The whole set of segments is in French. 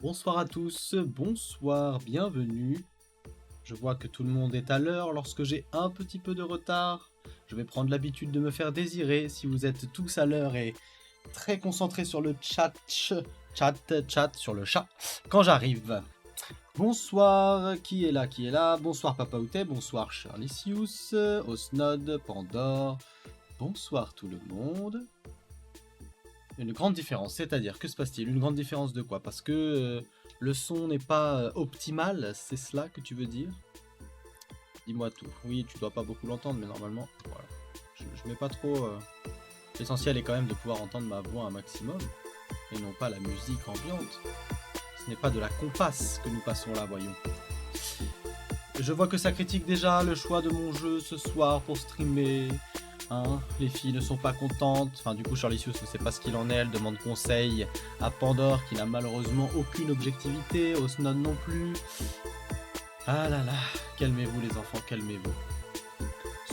Bonsoir à tous, bonsoir, bienvenue. Je vois que tout le monde est à l'heure lorsque j'ai un petit peu de retard. Je vais prendre l'habitude de me faire désirer si vous êtes tous à l'heure et très concentrés sur le chat, sur le chat, quand j'arrive. Bonsoir, qui est là, qui est là? Bonsoir Papa Outé, bonsoir Charlisius, Osnod, Pandore. Bonsoir tout le monde. Une grande différence, c'est-à-dire, que se passe-t-il? Une grande différence de quoi? Parce que le son n'est pas optimal, c'est cela que tu veux dire? Dis-moi tout. Oui, tu dois pas beaucoup l'entendre, mais normalement, voilà. Je mets pas trop... L'essentiel est quand même de pouvoir entendre ma voix un maximum, et non pas la musique ambiante. Ce n'est pas de la compasse que nous passons là, voyons. Je vois que ça critique déjà le choix de mon jeu ce soir pour streamer. Hein, les filles ne sont pas contentes. Enfin, du coup, Charlisius ne sait pas ce qu'il en est. Elle demande conseil à Pandore, qui n'a malheureusement aucune objectivité. Osnod non plus. Ah là là, calmez-vous les enfants, calmez-vous.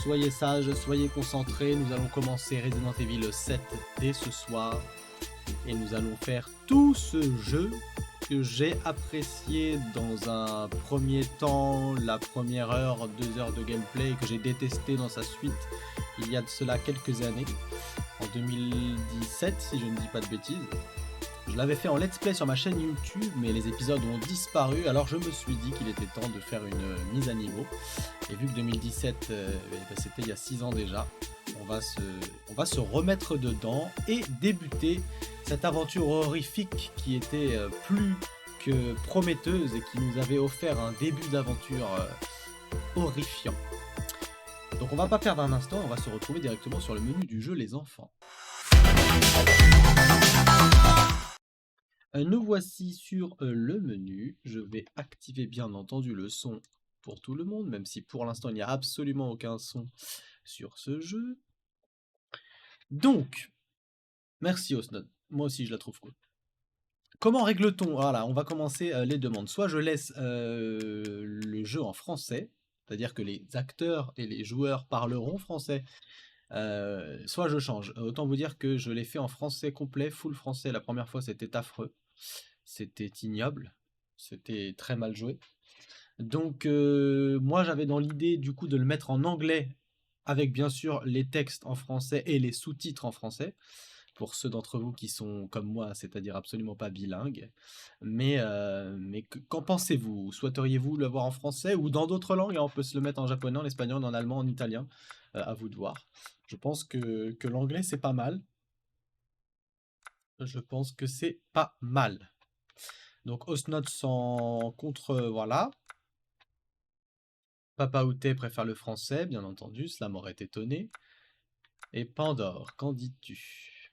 Soyez sages, soyez concentrés. Nous allons commencer Resident Evil 7 dès ce soir. Et nous allons faire tout ce jeu que j'ai apprécié dans un premier temps, la première heure, 2 heures de gameplay, et que j'ai détesté dans sa suite il y a de cela quelques années, en 2017 si je ne dis pas de bêtises. Je l'avais fait en let's play sur ma chaîne YouTube, mais les épisodes ont disparu, alors je me suis dit qu'il était temps de faire une mise à niveau. Et vu que 2017, c'était il y a 6 ans déjà, on va se remettre dedans et débuter cette aventure horrifique qui était plus que prometteuse et qui nous avait offert un début d'aventure horrifiant. Donc on va pas perdre un instant, on va se retrouver directement sur le menu du jeu les enfants. Nous voici sur le menu. Je vais activer bien entendu le son pour tout le monde, même si pour l'instant il n'y a absolument aucun son sur ce jeu. Donc, merci Osnod, moi aussi je la trouve cool. Comment règle-t-on? Voilà, on va commencer les demandes. Soit je laisse le jeu en français, c'est-à-dire que les acteurs et les joueurs parleront français, soit je change. Autant vous dire que je l'ai fait en français complet, full français. La première fois c'était affreux, c'était ignoble, c'était très mal joué. Donc moi j'avais dans l'idée du coup de le mettre en anglais avec bien sûr les textes en français et les sous-titres en français pour ceux d'entre vous qui sont comme moi, c'est-à-dire absolument pas bilingues. Mais qu'en pensez-vous? Souhaiteriez-vous le voir en français ou dans d'autres langues? On peut se le mettre en japonais, en espagnol, en allemand, en italien, à vous de voir. Je pense que l'anglais c'est pas mal. Je pense que c'est pas mal. Donc Osnod sans contre, voilà. Papa Outé préfère le français, bien entendu, cela m'aurait étonné. Et Pandore, qu'en dis-tu?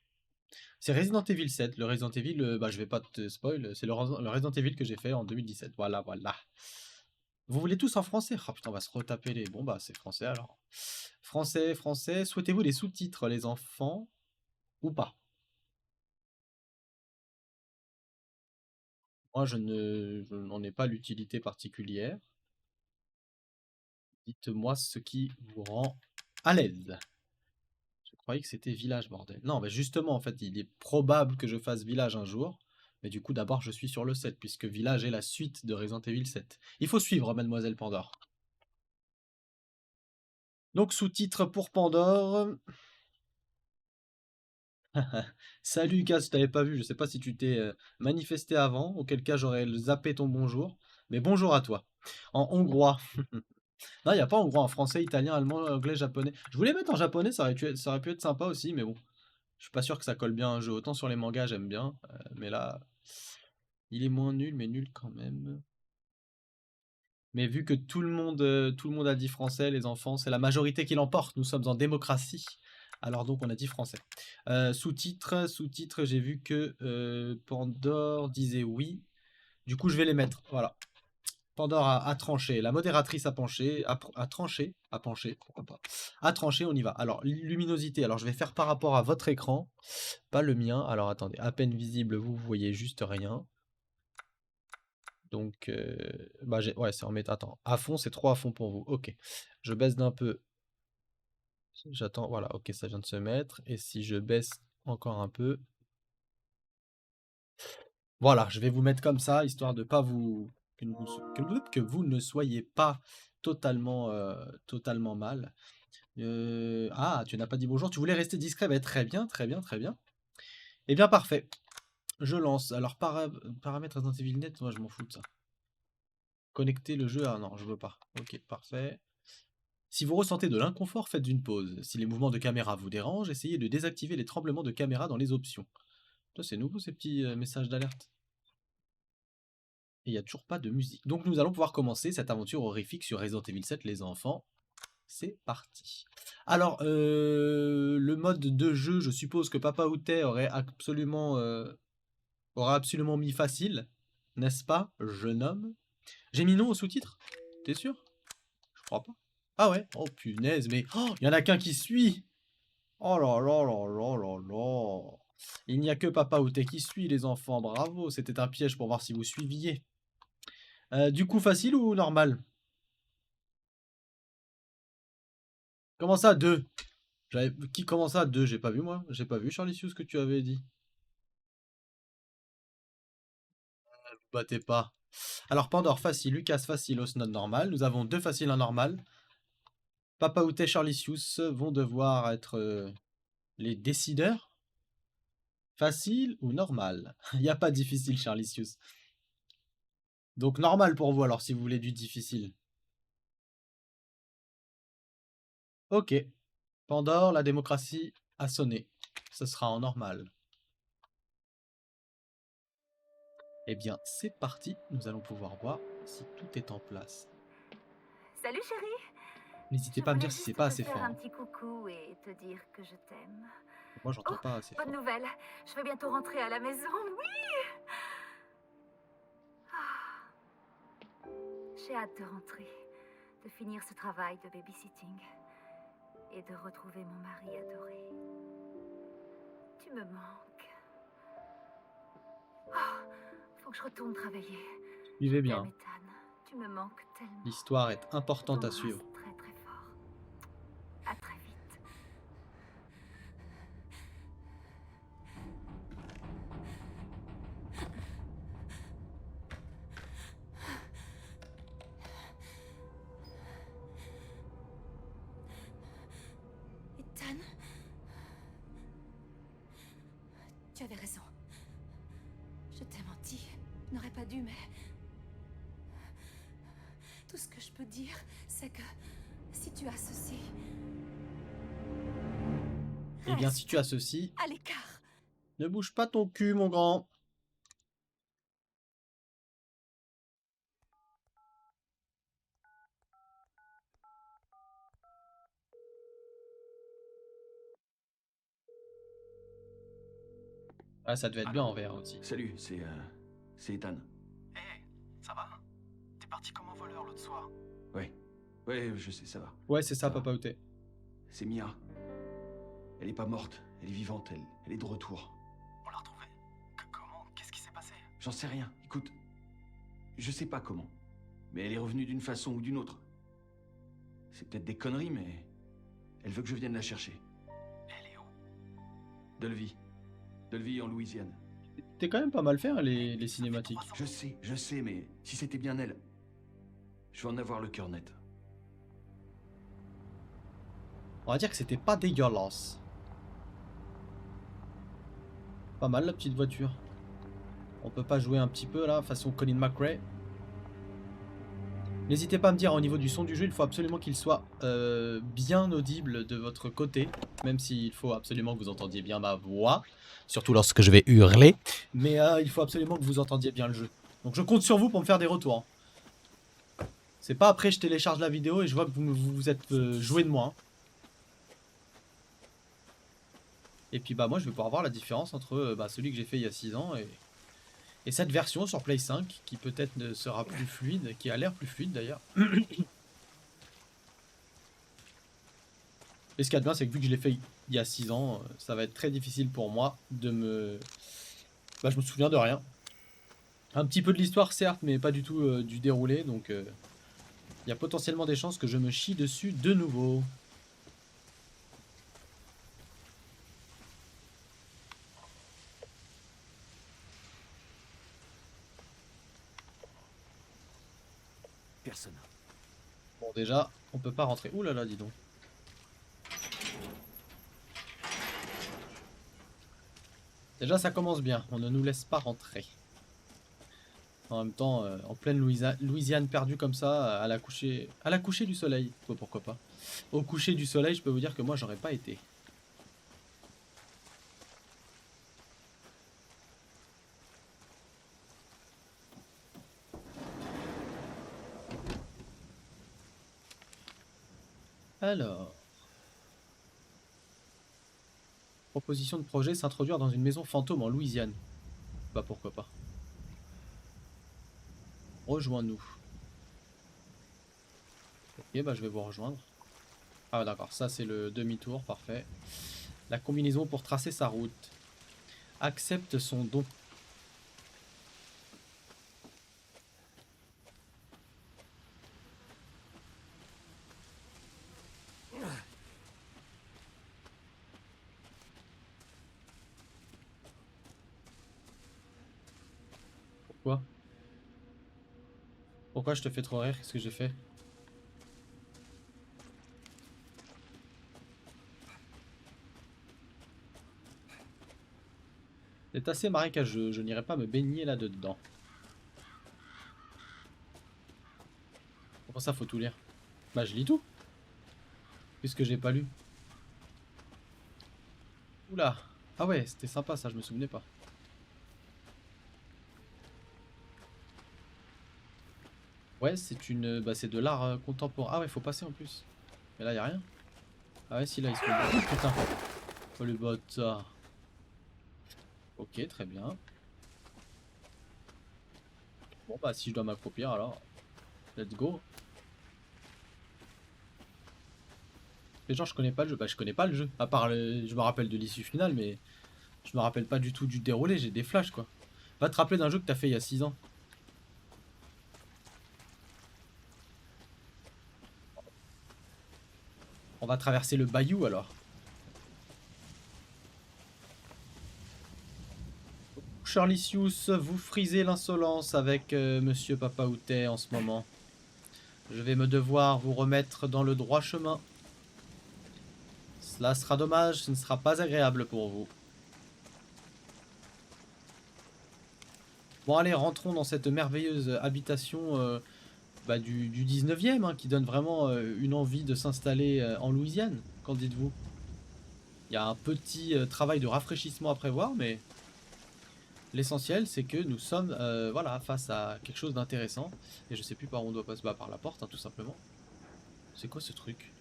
C'est Resident Evil 7, le Resident Evil, bah je vais pas te spoil, c'est le Resident Evil que j'ai fait en 2017, voilà, voilà. Vous voulez tous en français? Oh putain, on va se retaper les... Bon bah c'est français alors. Français, français, souhaitez-vous des sous-titres les enfants, ou pas? Moi je n'en ai pas l'utilité particulière. Dites-moi ce qui vous rend à l'aise. Je croyais que c'était village, bordel. Non, mais justement, en fait, il est probable que je fasse village un jour. Mais du coup, d'abord, je suis sur le 7, puisque village est la suite de Resident Evil 7. Il faut suivre, mademoiselle Pandore. Donc, sous-titres pour Pandore. Salut, Gaz, je t'avais pas vu. Je sais pas si tu t'es manifesté avant, auquel cas j'aurais zappé ton bonjour. Mais bonjour à toi. En hongrois. Non, il n'y a pas hongrois en français, italien, allemand, anglais, japonais. Je voulais mettre en japonais, ça aurait pu être sympa aussi, mais bon. Je suis pas sûr que ça colle bien à un jeu. Autant sur les mangas, j'aime bien. Mais là, il est moins nul, mais nul quand même. Mais vu que tout le monde a dit français, les enfants, c'est la majorité qui l'emporte. Nous sommes en démocratie. Alors donc, on a dit français. Sous-titres, sous-titres, j'ai vu que Pandore disait oui. Du coup, je vais les mettre. Voilà. Pandore a tranché. La modératrice a penché, a tranché, a penché, pourquoi pas. A tranché, on y va. Alors, luminosité. Alors, je vais faire par rapport à votre écran, pas le mien. Alors, attendez. À peine visible, vous voyez juste rien. Donc, bah ouais, c'est en méta. Attends, à fond, c'est trop à fond pour vous. Ok, je baisse d'un peu. J'attends, voilà, ok, ça vient de se mettre. Et si je baisse encore un peu, Voilà, je vais vous mettre comme ça, histoire de pas vous... que vous ne soyez pas totalement, totalement mal. Ah, tu n'as pas dit bonjour, tu voulais rester discret, bah, très bien, très bien, très bien. Eh bien, parfait. Je lance. Alors, paramètres Resident Evil Net, moi je m'en fous de ça. Connecter le jeu, ah non, je veux pas. Ok, parfait. Si vous ressentez de l'inconfort, faites une pause. Si les mouvements de caméra vous dérangent, essayez de désactiver les tremblements de caméra dans les options. Ça, c'est nouveau ces petits messages d'alerte. Et il n'y a toujours pas de musique. Donc nous allons pouvoir commencer cette aventure horrifique sur Resident Evil 7, les enfants. C'est parti. Alors, le mode de jeu, je suppose que Papa Outé aura absolument mis facile. N'est-ce pas, jeune homme? J'ai mis non au sous-titre? T'es sûr? Je crois pas. Ah ouais? Oh punaise, mais... Oh, il y en a qu'un qui suit! Oh là là là là là là! Il n'y a que Papa Outé qui suit, les enfants. Bravo, c'était un piège pour voir si vous suiviez. Du coup, facile ou normal? Comment ça, 2? Qui comment ça, 2? J'ai pas vu, moi. J'ai pas vu, Charlie ce que tu avais dit. Vous battez pas. Alors, Pandore, facile. Lucas, facile. Osnod, normal. Nous avons 2 faciles, un normal. Papa Outé, Charlie vont devoir être les décideurs. Facile ou normal? Il n'y a pas difficile, Charlie. Donc, normal pour vous, alors, si vous voulez du difficile. Ok. Pandore, la démocratie a sonné. Ce sera en normal. Eh bien, c'est parti. Nous allons pouvoir voir si tout est en place. Salut chérie. N'hésitez Je pas à me voulais dire si c'est juste pas te assez faire fort. un Hein. petit coucou et te dire que je t'aime. Moi, Oh, j'entends pas assez bonne fort. nouvelle. Je vais bientôt rentrer à la maison. Oui. J'ai hâte de rentrer, de finir ce travail de babysitting et de retrouver mon mari adoré. Tu me manques. Oh, faut que je retourne travailler. Suivez Je bien. t'aime, Ethan. Tu me manques tellement. L'histoire est Je importante à t'embrasse suivre. très très fort. À très vite. Ethan, tu avais raison. Je t'ai menti. Je n'aurais pas dû, mais... Tout ce que je peux dire, c'est que si tu as ceci... Eh bien, si tu as ceci, à l'écart. ne bouge pas ton cul, mon grand. Ah, ça devait être bien en vert aussi. Salut, c'est Ethan. Hé, ça va? T'es parti comme un voleur l'autre soir. Ouais. Ouais, je sais, ça va. Ouais, c'est ça, va. Papa Outé. C'est Mia. Elle est pas morte, elle est vivante, elle est de retour. On l'a retrouvée? Comment? Qu'est-ce qui s'est passé? J'en sais rien, écoute. Je sais pas comment. Mais elle est revenue d'une façon ou d'une autre. C'est peut-être des conneries, mais... Elle veut que je vienne la chercher. Elle est où? Delvey. Delvey en Louisiane. T'es quand même pas mal fait, hein, les cinématiques. Je sais, mais si c'était bien elle... Je vais en avoir le cœur net. On va dire que c'était pas dégueulasse. Pas mal la petite voiture. On peut pas jouer un petit peu là, façon Colin McRae. N'hésitez pas à me dire au niveau du son du jeu, il faut absolument qu'il soit bien audible de votre côté. Même s'il faut absolument que vous entendiez bien ma voix. Surtout lorsque je vais hurler. Mais il faut absolument que vous entendiez bien le jeu. Donc je compte sur vous pour me faire des retours. Hein. C'est pas après je télécharge la vidéo et je vois que vous êtes joué de moi. Hein. Et puis bah moi je vais pouvoir voir la différence entre celui que j'ai fait il y a 6 ans et cette version sur Play 5 qui peut-être ne sera plus fluide, qui a l'air plus fluide d'ailleurs. Et ce qu'il y a de bien c'est que vu que je l'ai fait il y a 6 ans, ça va être très difficile pour moi de me... Bah je me souviens de rien. Un petit peu de l'histoire certes mais pas du tout du déroulé donc il y a potentiellement des chances que je me chie dessus de nouveau. Personne. Bon, déjà, on peut pas rentrer. Ouh là là, dis donc. Déjà, ça commence bien. On ne nous laisse pas rentrer. En même temps, en pleine Louisiane perdue comme ça, à la coucher du soleil. Oh, pourquoi pas. Au coucher du soleil, je peux vous dire que moi, j'aurais pas été. Alors. Proposition de projet, s'introduire dans une maison fantôme en Louisiane. Bah pourquoi pas. Rejoins-nous. Ok, bah je vais vous rejoindre. Ah d'accord, ça c'est le demi-tour, parfait. La combinaison pour tracer sa route. Accepte son don. Pourquoi? Pourquoi je te fais trop rire? Qu'est-ce que j'ai fait? C'est assez marécageux, je n'irai pas me baigner là-dedans. Comment ça faut tout lire? Bah je lis tout. Puisque j'ai pas lu. Oula. Ah ouais, c'était sympa ça, je me souvenais pas. Ouais, c'est une... Bah c'est de l'art contemporain. Ah ouais, faut passer en plus. Mais là, y a rien. Ah ouais, si là, il se fait... Oh, putain. Oh le bâtard. Ok, très bien. Bon bah si je dois m'accroupir alors, let's go. Mais genre je connais pas le jeu, bah je connais pas le jeu, à part je me rappelle de l'issue finale mais je me rappelle pas du tout du déroulé, j'ai des flashs quoi. Va te rappeler d'un jeu que t'as fait il y a 6 ans. On va traverser le bayou alors. Charlisius, vous frisez l'insolence avec Monsieur Papaoutet en ce moment. Je vais me devoir vous remettre dans le droit chemin. Cela sera dommage, ce ne sera pas agréable pour vous. Bon allez, rentrons dans cette merveilleuse habitation bah, du 19e, hein, qui donne vraiment une envie de s'installer en Louisiane. Qu'en dites-vous? Il y a un petit travail de rafraîchissement à prévoir, mais l'essentiel c'est que nous sommes voilà, face à quelque chose d'intéressant. Et je sais plus par où on doit passer, bah, par la porte hein, tout simplement. C'est quoi ce truc?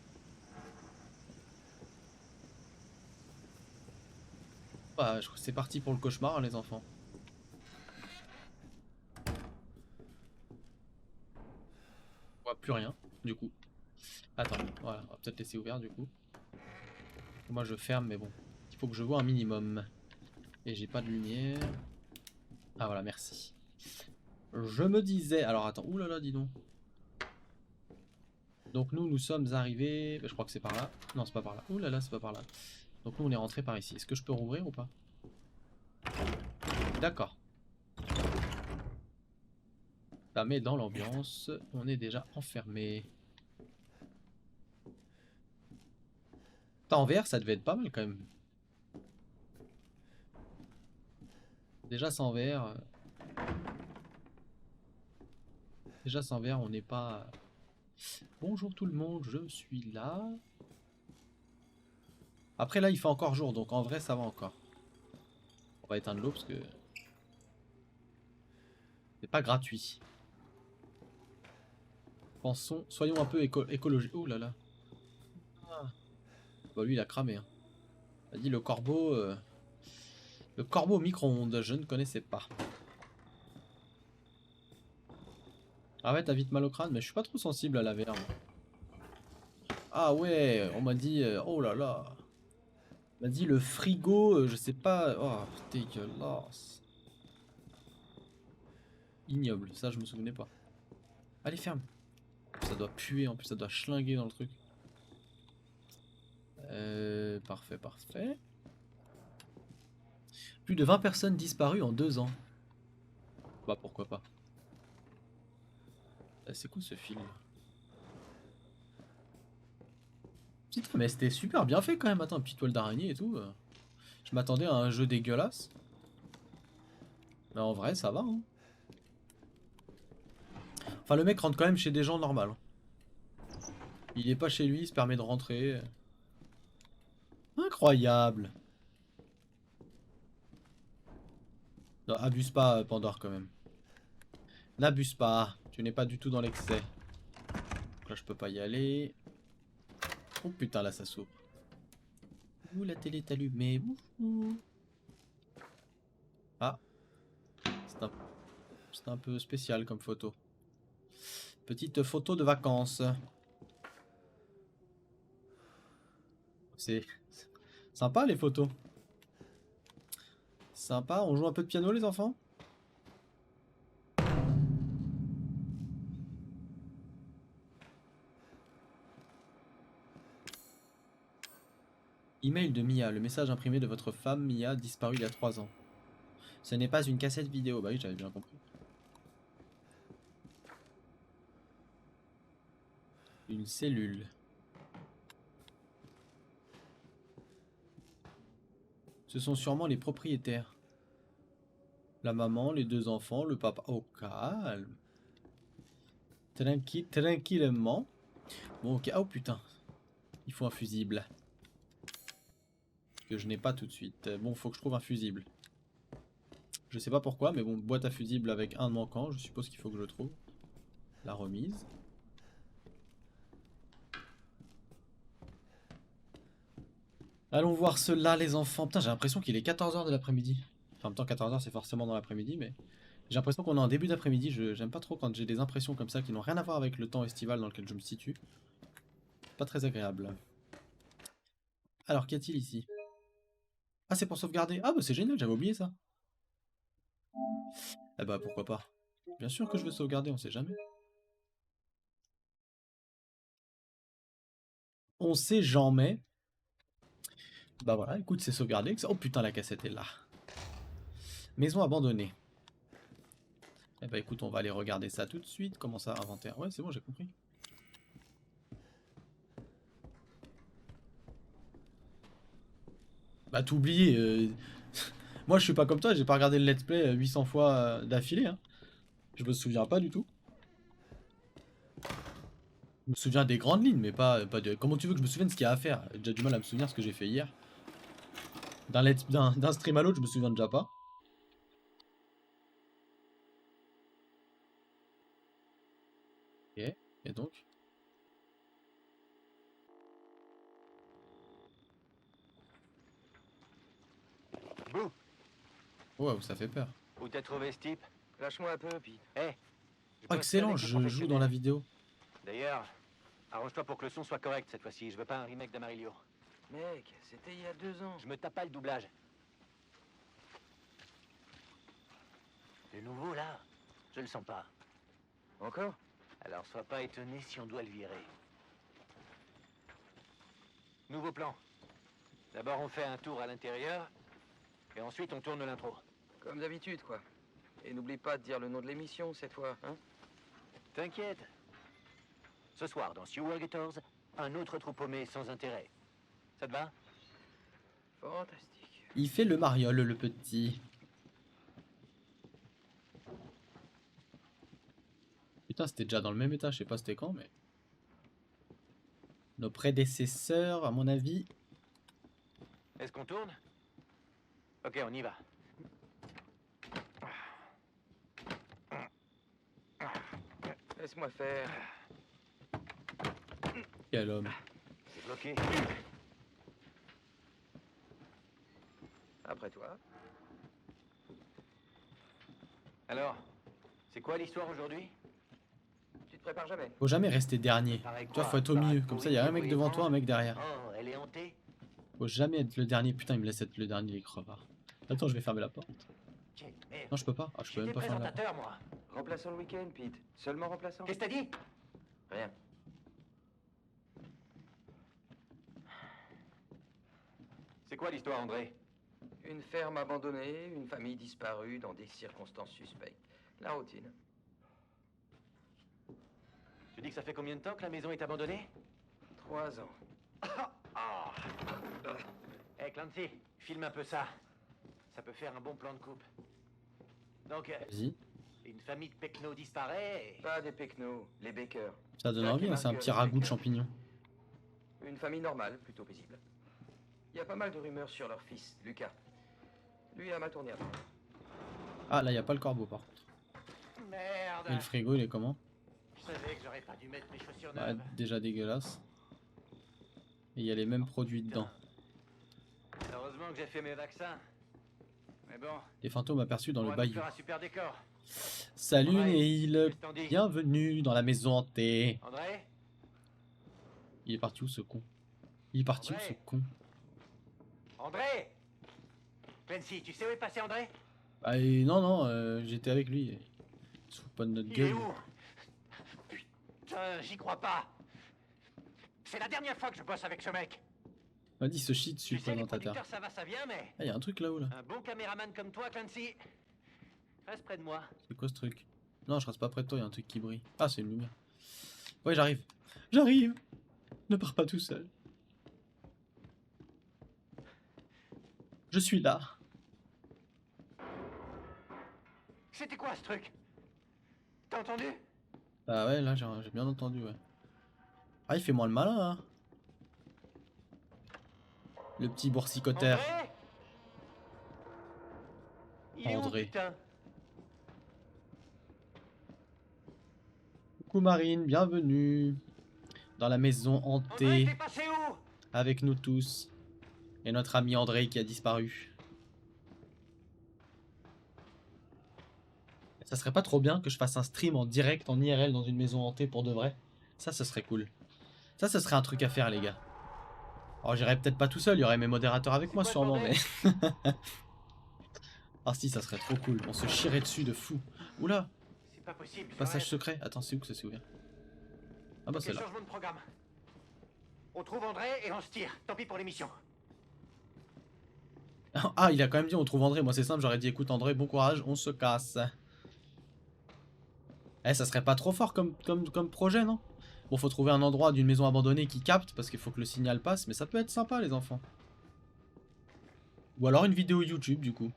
Bah, je crois que c'est parti pour le cauchemar hein, les enfants. On voit plus rien du coup. Attends, voilà, on va peut-être laisser ouvert du coup. Moi je ferme mais bon, il faut que je vois un minimum. Et j'ai pas de lumière. Ah voilà, merci. Je me disais... Alors attends, oulala, dis donc. Donc nous sommes arrivés... Je crois que c'est par là. Non, c'est pas par là. Oulala, c'est pas par là. Donc nous, on est rentré par ici. Est-ce que je peux rouvrir ou pas? D'accord. Ça met dans l'ambiance. On est déjà enfermé. En VR, ça devait être pas mal quand même. Déjà sans VR... Déjà sans VR, on n'est pas... Bonjour tout le monde, je suis là. Après là, il fait encore jour, donc en vrai, ça va encore. On va éteindre l'eau parce que... C'est pas gratuit. Pensons, soyons un peu écologiques. Oh là là. Ah. Bah lui il a cramé. Hein. Il a dit le corbeau au micro-ondes, je ne connaissais pas. Ah ouais, t'as vite mal au crâne, mais je suis pas trop sensible à la VR. Moi. Ah ouais, on m'a dit... oh là là. On m'a dit le frigo, je sais pas... Oh, dégueulasse. Ignoble, ça je me souvenais pas. Allez, ferme. Ça doit puer, en plus ça doit schlinguer dans le truc. Parfait, parfait. Plus de 20 personnes disparues en 2 ans. Bah pourquoi pas. C'est cool ce film. Putain, mais c'était super bien fait quand même. Attends, petite toile d'araignée et tout. Je m'attendais à un jeu dégueulasse. Mais en vrai, ça va. Hein. Enfin, le mec rentre quand même chez des gens normaux. Il est pas chez lui, il se permet de rentrer. Incroyable. Non, abuse pas, Pandore, quand même. N'abuse pas. Tu n'es pas du tout dans l'excès. Là, je peux pas y aller. Oh putain, là, ça s'ouvre. Ouh, la télé est allumée. Ouh. Ah. C'est un peu spécial comme photo. Petite photo de vacances. C'est sympa les photos. Sympa, on joue un peu de piano les enfants? Email de Mia, le message imprimé de votre femme Mia disparu il y a 3 ans. Ce n'est pas une cassette vidéo, bah oui j'avais bien compris. Une cellule. Ce sont sûrement les propriétaires. La maman, les 2 enfants, le papa. Oh calme. Tranquillement. Bon ok, oh putain. Il faut un fusible. Que je n'ai pas tout de suite. Bon, faut que je trouve un fusible. Je sais pas pourquoi, mais bon, boîte à fusible avec un manquant, je suppose qu'il faut que je le trouve. La remise. Allons voir cela, les enfants. Putain, j'ai l'impression qu'il est 14 h de l'après-midi. Enfin, en même temps, 14 h c'est forcément dans l'après-midi, mais j'ai l'impression qu'on est en début d'après-midi. J'aime pas trop quand j'ai des impressions comme ça qui n'ont rien à voir avec le temps estival dans lequel je me situe. Pas très agréable. Alors, qu'y a-t-il ici? Ah, c'est pour sauvegarder. Ah, bah c'est génial, j'avais oublié ça. Eh bah, pourquoi pas. Bien sûr que je veux sauvegarder, on sait jamais. On sait jamais. Bah voilà, écoute, c'est sauvegardé. Oh putain, la cassette est là. Maison abandonnée. Eh bah écoute, on va aller regarder ça tout de suite. Comment ça, inventaire? Ouais, c'est bon, j'ai compris. Bah tout oublié. Moi je suis pas comme toi, j'ai pas regardé le let's play 800 fois d'affilée. Hein. Je me souviens pas du tout. Je me souviens des grandes lignes, mais pas de... Comment tu veux que je me souvienne ce qu'il y a à faire? J'ai déjà du mal à me souvenir ce que j'ai fait hier. D'un stream à l'autre, je me souviens déjà pas. Ok, et donc? Bouh! Wow, ça fait peur. Où t'as trouvé ce type? Lâche-moi un peu, puis... Hé! Oh, excellent, je joue dans la vidéo. D'ailleurs, arrange-toi pour que le son soit correct cette fois-ci. Je veux pas un remake d'Amarillo. Mec, c'était il y a 2 ans. Je me tape pas le doublage. Le nouveau, là, je le sens pas. Encore? Alors sois pas étonné si on doit le virer. Nouveau plan. D'abord, on fait un tour à l'intérieur, et ensuite on tourne l'intro. Comme d'habitude, quoi. Et n'oublie pas de dire le nom de l'émission, cette fois, hein? T'inquiète. Ce soir, dans Sewer Gators, un autre trou paumé sans intérêt. Ça te va? Fantastique. Il fait le mariole, le petit. Putain, c'était déjà dans le même état, je sais pas c'était quand, mais... Nos prédécesseurs, à mon avis... Est-ce qu'on tourne? Ok, on y va. Laisse-moi faire. Quel homme. C'est bloqué. Après toi. Alors, c'est quoi l'histoire aujourd'hui? Tu te prépares jamais. Faut jamais rester dernier. Pareil Tu vois, quoi, faut être au parade milieu. Comme ça, il y a un mec pourrie, devant toi, un mec derrière. Oh, elle est hantée? Faut jamais être le dernier. Putain, il me laisse être le dernier, les crevards. Attends, je vais fermer la porte. Quelle merde. Non, je peux pas. Ah, je peux même J'étais pas fermer la porte. présentateur, moi. Remplaçant le week-end, Pete. Seulement remplaçant. Qu'est-ce que t'as dit? Rien. C'est quoi l'histoire, André? Une ferme abandonnée, une famille disparue dans des circonstances suspectes. La routine. dit que ça fait combien de temps que la maison est abandonnée? 3 ans. Hey Clancy, filme un peu ça. Ça peut faire un bon plan de coupe. Donc, Vas-y. une famille de pecnos disparaît et... Pas des pecnos, les Baker. Ça donne Jack envie, et hein, c'est un Marguerite petit ragoût de Baker. champignons. Une famille normale, plutôt paisible. Il y a pas mal de rumeurs sur leur fils, Lucas. Lui a mal tourné avant. Ah, là, il a pas le corbeau, par contre. Merde. Et le frigo, il est comment? Je savais que j'aurais pas dû mettre mes chaussures Ouais, neuves. déjà dégueulasse. Et il y a les mêmes produits dedans. Heureusement que j'ai fait mes vaccins. Mais bon, Des fantômes aperçus dans on le va nous bayou. faire un super décor. Salut Ouais, Neil, qu'est-ce que t'en dis? bienvenue dans la maison hantée. André? Il est parti où ce con? Il est parti où ce Ouais. con? André? Clancy, tu sais où est passé André? Ah et non, non, j'étais avec lui. Il se fout pas de notre Il est gueule. où? Putain, j'y crois pas. C'est la dernière fois que je bosse avec ce mec. Vas-y, se chie dessus Tu le sais, les présentateur. producteurs, ça va, ça vient, mais... Ah, il y a un truc là-haut là. Un bon caméraman comme toi, Clancy, reste près de moi. C'est quoi ce truc? Non, je reste pas près de toi, il y a un truc qui brille. Ah, c'est une lumière. Ouais, j'arrive. J'arrive. Ne pars pas tout seul. Je suis là. C'était quoi ce truc? T'as entendu? Ah ouais, là, j'ai bien entendu, ouais. Ah, il fait moins le malin, hein. Le petit boursicoteur. André? Il est où, André. putain? Coucou Marine, bienvenue dans la maison André, hantée t'es passé où? avec nous tous. Et notre ami André qui a disparu. Ça serait pas trop bien que je fasse un stream en direct en IRL dans une maison hantée pour de vrai? Ça, ce serait cool. Ça, ce serait un truc à faire, les gars. Alors, j'irais peut-être pas tout seul, il y aurait mes modérateurs avec moi quoi, sûrement, bordel? mais... Ah si, ça serait trop cool. On se chierait dessus de fou. Oula, C'est pas possible. passage j'arrête. secret. Attends, c'est où que ça s'est ouvert? Ah bah Ok, c'est là. changement de programme. On trouve André et on se tire. Tant pis pour l'émission. Ah, il a quand même dit on trouve André. Moi c'est simple, j'aurais dit écoute André, bon courage, on se casse. Eh, ça serait pas trop fort comme projet, non? Bon, faut trouver un endroit d'une maison abandonnée qui capte, parce qu'il faut que le signal passe, mais ça peut être sympa les enfants. Ou alors une vidéo YouTube du coup.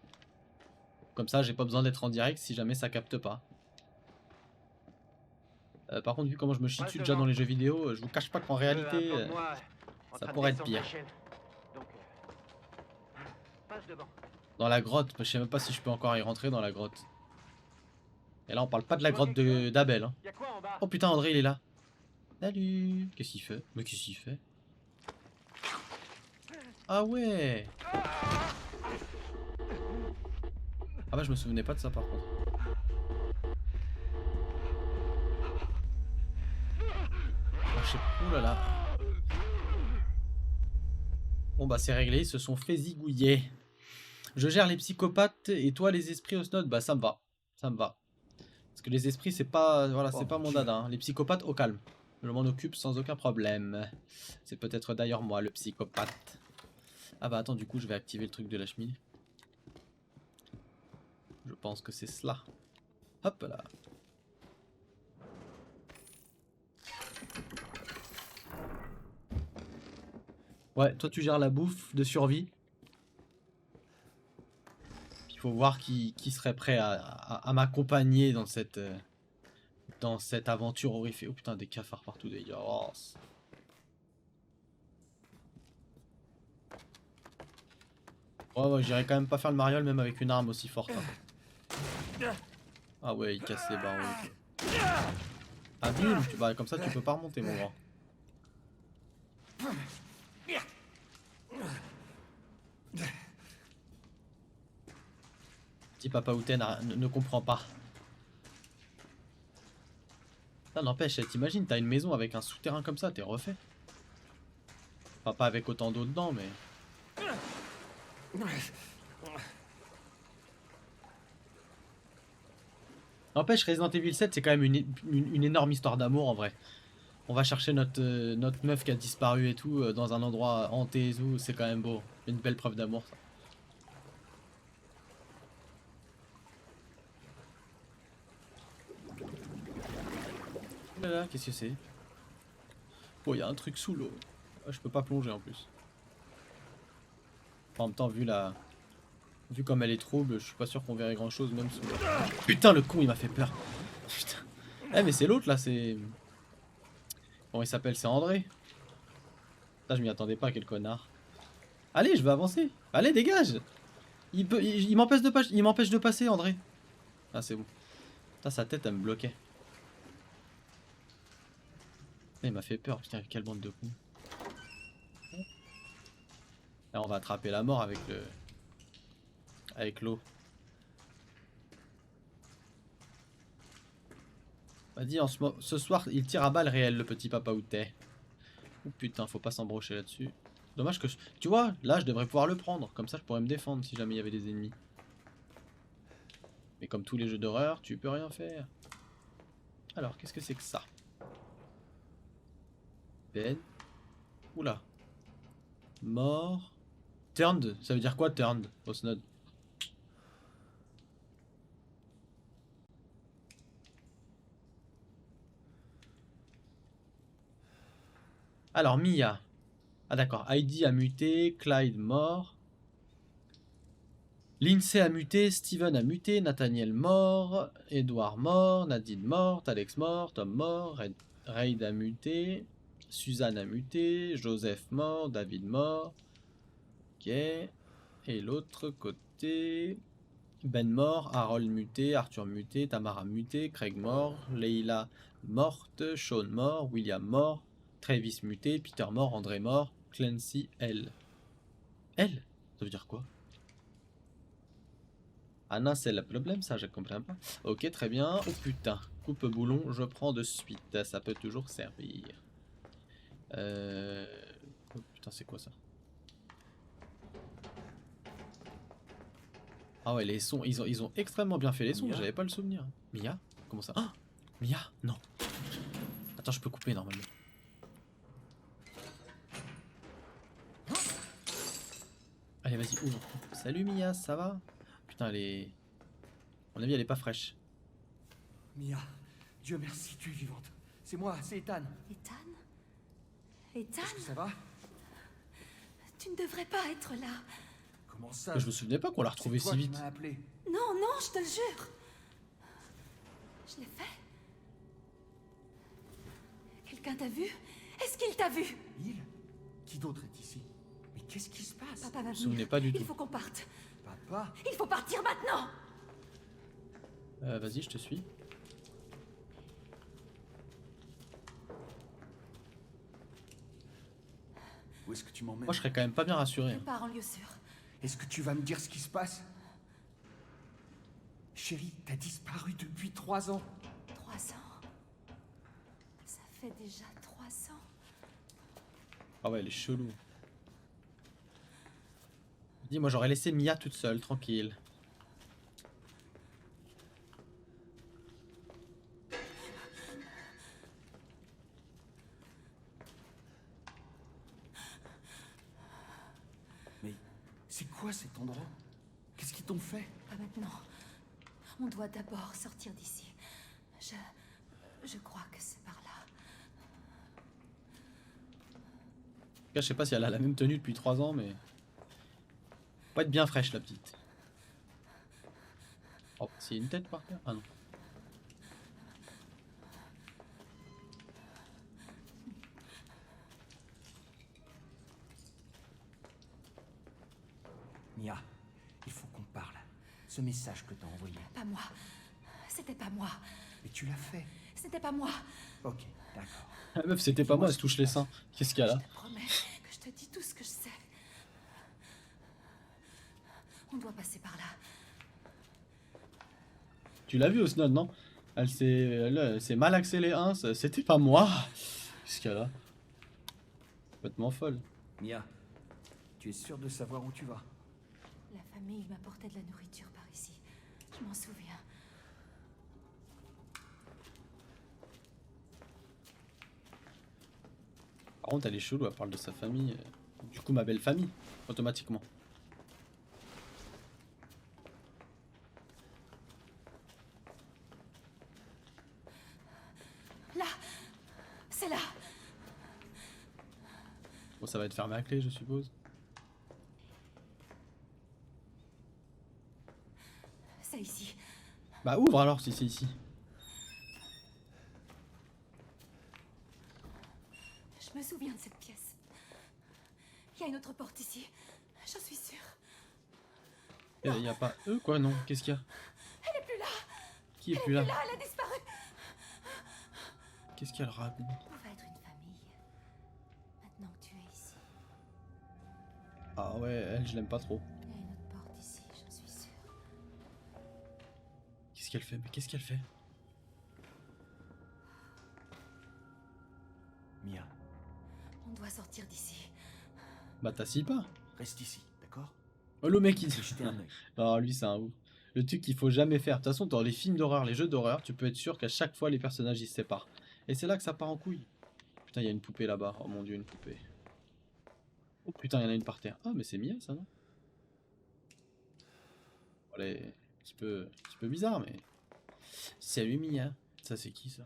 Comme ça, j'ai pas besoin d'être en direct si jamais ça capte pas. Par contre, vu comment je me chie Reste dessus déjà devant. dans les jeux vidéo, je vous cache pas qu'en réalité, Un plan de moi, en ça train de pourrait être descendre pire. l'échelle. Donc, passe devant. dans la grotte, je sais même pas si je peux encore y rentrer dans la grotte. Et là, on parle pas de la grotte d'Abel. Hein. Y'a quoi en bas? Oh putain, André, il est là. Salut. Qu'est-ce qu'il fait? Mais qu'est-ce qu'il fait? Ah ouais. Ah bah je me souvenais pas de ça par contre. Ah, je sais... Ouh là là. Bon bah c'est réglé, ils se sont fait zigouiller. Je gère les psychopathes et toi les esprits au snod. Bah ça me va. Ça me va. Parce que les esprits c'est pas... Voilà, c'est pas mon dada. Hein. Les psychopathes au calme. Je m'en occupe sans aucun problème. C'est peut-être d'ailleurs moi le psychopathe. Ah bah attends, du coup je vais activer le truc de la cheminée. Je pense que c'est cela. Hop là. Ouais, toi tu gères la bouffe de survie. Il faut voir qui serait prêt à m'accompagner dans cette aventure horrifique. Oh putain, des cafards partout, dégueulasse. Ouais, ouais, j'irais quand même pas faire le mariole même avec une arme aussi forte. Hein. Ah ouais, il casse les barreaux. Ah bim, bah comme ça tu peux pas remonter mon grand. Petit papa Outen ne comprend pas. Ça n'empêche, t'imagines, t'as une maison avec un souterrain comme ça, t'es refait. Enfin, pas avec autant d'eau dedans, mais... N'empêche, Resident Evil 7, c'est quand même une énorme histoire d'amour en vrai. On va chercher notre meuf qui a disparu et tout, dans un endroit hanté et tout, c'est quand même beau. Une belle preuve d'amour, ça. Là, là, qu'est-ce que c'est? Oh, il y a un truc sous l'eau. Ah, je peux pas plonger en plus. En même temps, vu comme elle est trouble, je suis pas sûr qu'on verrait grand chose même sous l'eau. Putain, le con, il m'a fait peur. Putain. Eh, mais c'est l'autre là, c'est. Comment il s'appelle? C'est André. Ça, je m'y attendais pas, quel connard. Allez, je veux avancer. Allez, dégage. Il m'empêche de passer, André. Ah, c'est bon. Putain, sa tête, elle me bloquait. Il m'a fait peur, putain, quelle bande de cons. Là, on va attraper la mort avec le... avec l'eau. Vas-y, ce soir, il tire à balles réelles, le petit papa Outé. Oh putain, faut pas s'embrocher là-dessus. Dommage que... Tu vois, là, je devrais pouvoir le prendre. Comme ça, je pourrais me défendre si jamais il y avait des ennemis. Mais comme tous les jeux d'horreur, tu peux rien faire. Alors, qu'est-ce que c'est que ça? Ben. Oula. Mort. Turned. Ça veut dire quoi, turned, au snod? Alors, Mia. Ah d'accord, Heidi a muté, Clyde mort. Lindsay a muté, Steven a muté, Nathaniel mort, Edward mort, Nadine morte, Alex mort, Tom mort, Raid a muté, Suzanne a muté, Joseph mort, David mort. Ok. Et l'autre côté... Ben mort, Harold muté, Arthur muté, Tamara muté, Craig mort, Leila morte, Sean mort, William mort, Travis muté, Peter mort, André mort, Clancy L. L? Ça veut dire quoi? Anna c'est le problème, ça je comprends pas. Ok, très bien. Oh putain, coupe boulon, je prends de suite, ça peut toujours servir. Oh putain, c'est quoi ça? Ah ouais, les sons, ils ont extrêmement bien fait les sons, j'avais pas le souvenir. Mia? Comment ça? Ah, Mia? Non. Attends, je peux couper normalement. Allez, vas-y, ouvre. Salut Mia, ça va? Putain, elle est... À mon avis, elle est pas fraîche. Mia, Dieu merci, tu es vivante. C'est moi, c'est Ethan. Ethan? Ethan? Est-ce que ça va? Tu ne devrais pas être là. Comment ça? Mais je me souvenais pas qu'on l'a retrouvée si vite. Tu m'as appelé. Non, non, je te le jure. Je l'ai fait. Quelqu'un t'a vu? Est-ce qu'il t'a vu? Il? Qui d'autre est ici? Mais qu'est-ce qui se passe? Papa va Je me souvenais venir. pas du Il tout. faut qu'on parte. Papa? Il faut partir maintenant. Vas-y, je te suis. Où est-ce que tu m'emmènes? Moi, je serais quand même pas bien rassuré. Je pars en lieu sûr. Est-ce que tu vas me dire ce qui se passe? Chérie, t'as disparu depuis 3 ans. 3 ans. Ça fait déjà 3 ans. Ah ouais, elle est chelou. Dis, moi j'aurais laissé Mia toute seule, tranquille. Mais c'est quoi cet endroit? Qu'est-ce qu'ils t'ont fait? Pas maintenant. On doit d'abord sortir d'ici. Je crois que c'est par là. Je sais pas si elle a la même tenue depuis 3 ans, mais... Pas être bien fraîche, la petite. Oh, c'est une tête par terre? Ah non. Mia, il faut qu'on parle. Ce message que t'as envoyé. Pas moi. C'était pas moi. Mais tu l'as fait. C'était pas moi. Ok, d'accord. La meuf, c'était pas moi, elle se touche les seins. Qu'est-ce qu'il y a Je là? te promets que je te dis tout ce que je sais. On doit passer par là. Tu l'as vu au snod, non? Elle s'est mal axé les 1, c'était pas moi. Qu'est-ce qu'il y a là? Complètement folle. Mia, tu es sûre de savoir où tu vas? La famille m'apportait de la nourriture par ici. Je m'en souviens. Par contre, elle est chelou, elle parle de sa famille. Du coup, ma belle famille, automatiquement. Là. C'est là. Bon, ça va être fermé à clé, je suppose. C'est ici. Bah ouvre alors si c'est ici. Je me souviens de cette pièce. Il y a une autre porte ici. J'en suis sûre. Il y a pas eux quoi, non? Qu'est-ce qu'il y a? Elle est plus là. Qui est plus là? Là, elle a disparu. Qu'est-ce qu'elle raconte? On va être une famille. Maintenant que tu es ici. Ah ouais, elle, je l'aime pas trop. Il y a une autre porte ici, j'en suis sûre. Qu'est-ce qu'elle fait? Mais qu'est-ce qu'elle fait? Mia, On doit sortir d'ici. Bah t'assis pas. reste ici, d'accord? Oh le mec il... Je vais jeter un œil. Non lui c'est un ouf. Le truc qu'il faut jamais faire. De toute façon dans les films d'horreur, les jeux d'horreur, tu peux être sûr qu'à chaque fois les personnages ils se séparent. Et c'est là que ça part en couille. Putain il y a une poupée là-bas. Oh mon dieu une poupée. Oh putain il y en a une par terre. Ah mais c'est Mia ça non? Elle est un petit peu bizarre mais... Salut Mia. Ça c'est qui ça?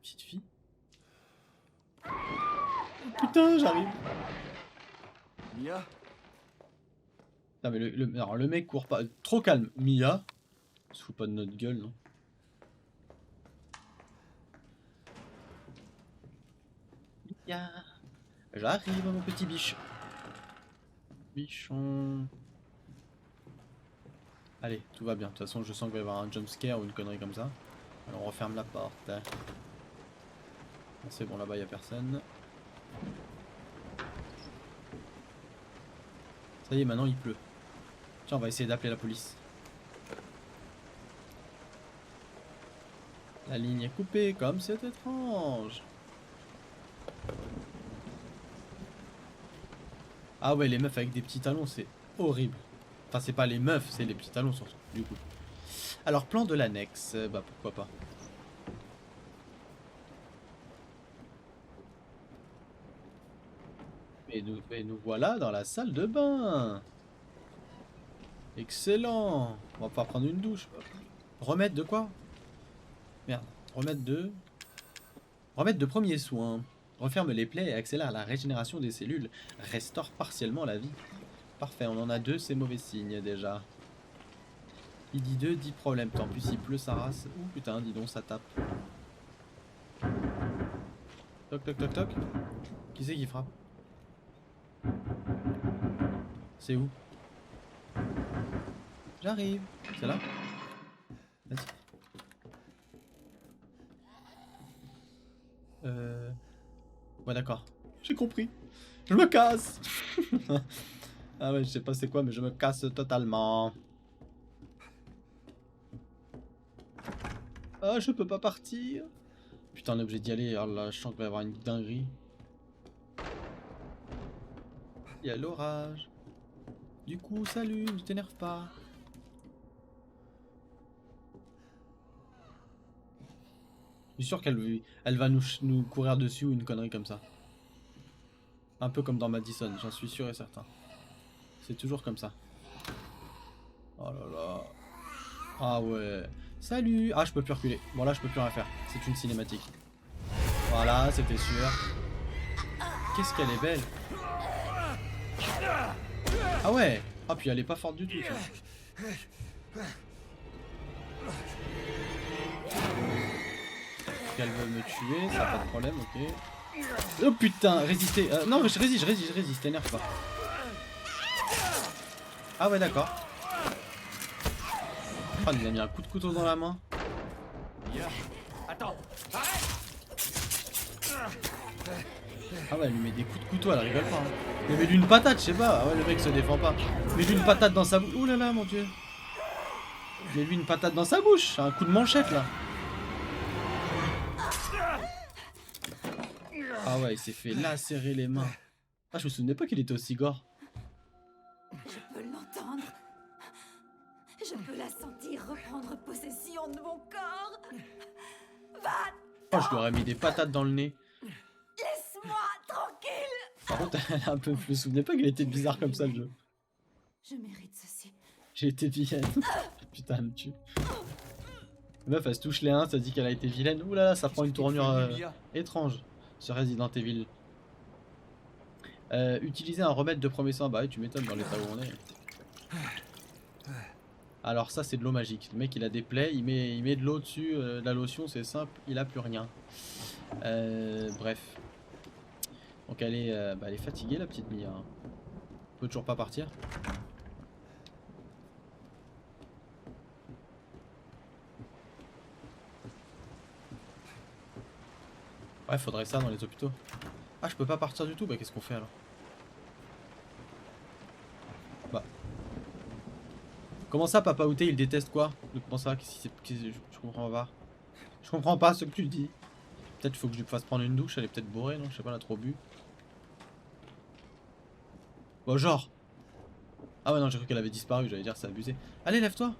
Petite fille? Oh, putain j'arrive. Mia? Non mais alors, le mec court pas. Trop calme. Mia. Il se fout pas de notre gueule non? Mia. J'arrive mon petit biche. Bichon. Allez, tout va bien. De toute façon, je sens qu'il va y avoir un jumpscare ou une connerie comme ça. Alors on referme la porte. C'est bon, là-bas il n'y a personne. Ça y est, maintenant il pleut. Tiens, on va essayer d'appeler la police. La ligne est coupée, comme c'est étrange. Ah ouais, les meufs avec des petits talons, c'est horrible. Enfin, c'est pas les meufs, c'est les petits talons surtout, du coup. Alors, plan de l'annexe, bah pourquoi pas. Et nous voilà dans la salle de bain. Excellent. On va pouvoir prendre une douche. Remettre de quoi? Merde. Remettre de premiers soins. Referme les plaies et accélère la régénération des cellules. Restaure partiellement la vie. Parfait, on en a 2, c'est mauvais signe déjà. Il dit 2, 10 problèmes. Tant plus il pleut sa race. Ouh putain, dis donc, ça tape. Toc toc toc toc. Qui c'est qui frappe? C'est où? J'arrive. C'est là? Vas-y. Ouais d'accord. J'ai compris. Je me casse. Ah ouais, je sais pas c'est quoi, mais je me casse totalement. Ah, je peux pas partir. Putain, on est obligé d'y aller. Alors là, je sens qu'il va y avoir une dinguerie. Il y a l'orage. Du coup, salut, ne t'énerve pas. Je suis sûr qu'elle va nous courir dessus ou une connerie comme ça. Un peu comme dans Madison, j'en suis sûr et certain. C'est toujours comme ça. Oh là là. Ah ouais. Salut. Ah, je peux plus reculer. Bon là, je peux plus rien faire. C'est une cinématique. Voilà, c'était sûr. Qu'est-ce qu'elle est belle. Ah ouais. Ah puis elle est pas forte du tout. Ça. Qu'elle veut me tuer, ça pas de problème, ok. Oh putain, résister. Non, je résiste, t'énerve pas. Ah ouais, d'accord. Oh, il a mis un coup de couteau dans la main. Attends. Ah ouais, elle lui met des coups de couteau, elle rigole pas. Hein. Mais mets-lui une patate, je sais pas. Ah ouais, le mec se défend pas. Mets-lui une patate dans sa bouche. Ouh là là, mon dieu. Mets-lui une patate dans sa bouche. Un coup de manchette là. Ah ouais, il s'est fait lacérer les mains. Ah, je me souvenais pas qu'il était aussi gore. Je peux l'entendre. Je peux la sentir reprendre possession de mon corps. Va! Oh, je lui aurais mis des patates dans le nez. Laisse-moi tranquille. Par contre, elle est un peu... Je me souvenais pas qu'il était bizarre comme ça le jeu. Je mérite ceci. J'ai été vilaine. Putain, elle me tue. La meuf, elle se touche les uns, ça dit qu'elle a été vilaine. Ouh là là, ça prend une tournure Mia. étrange sur Resident Evil. Utiliser un remède de premier soin. Bah oui, tu m'étonnes dans l'état où on est. Alors ça, c'est de l'eau magique. Le mec, il a des plaies, il met de l'eau dessus, de la lotion, c'est simple, il a plus rien. Bref. Donc elle est fatiguée, la petite Mia. Elle peut toujours pas partir. Ouais, faudrait ça dans les hôpitaux. Ah, je peux pas partir du tout. Bah, qu'est-ce qu'on fait alors? Bah. Comment ça, Papa Outé, il déteste quoi? Comment ça? Je comprends pas. Je comprends pas ce que tu dis. Peut-être faut que je lui fasse prendre une douche. Elle est peut-être bourrée, non? Je sais pas, elle a trop bu. Bon, genre. Ah ouais, non, j'ai cru qu'elle avait disparu. J'allais dire, c'est abusé. Allez, lève-toi.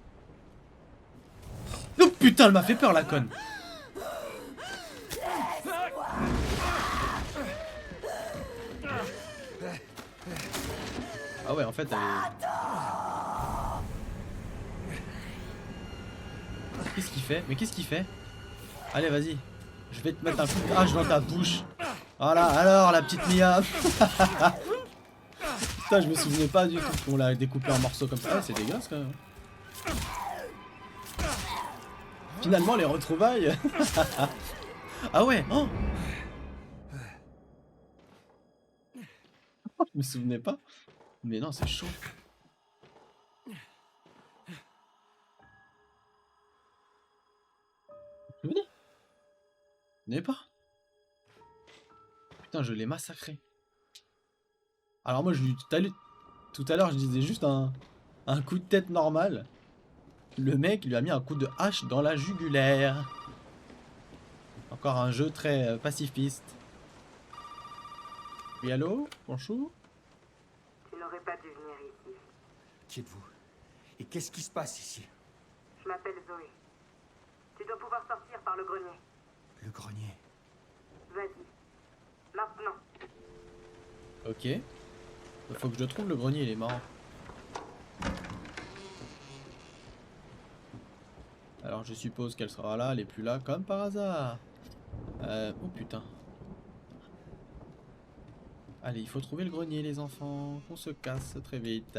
Oh putain, elle m'a fait peur, la conne. Ah ouais, en fait, elle est... Qu'est-ce qu'il fait? Mais qu'est-ce qu'il fait? Allez, vas-y. Je vais te mettre un coup de hache dans ta bouche. Voilà, alors, la petite Mia. Putain, je me souvenais pas du tout qu'on l'a découpé en morceaux comme ça. Ah, c'est dégueulasse, quand même. Finalement, les retrouvailles. Ah ouais, oh. Je me souvenais pas. Mais non, c'est chaud. Vous venez? Vous venez pas? Putain, je l'ai massacré. Alors moi, tout à l'heure, je disais juste un coup de tête normal. Le mec lui a mis un coup de hache dans la jugulaire. Encore un jeu très pacifiste. Oui, allô? Bonjour? Tu n'aurais pas dû venir ici. Qui êtes-vous? Et qu'est-ce qui se passe ici? Je m'appelle Zoé. Tu dois pouvoir sortir par le grenier. Le grenier. Vas-y. Maintenant. Ok. Faut que je trouve le grenier, il est marrant. Alors je suppose qu'elle sera là, elle est plus là, comme par hasard. Oh putain. Allez, il faut trouver le grenier, les enfants. On se casse très vite.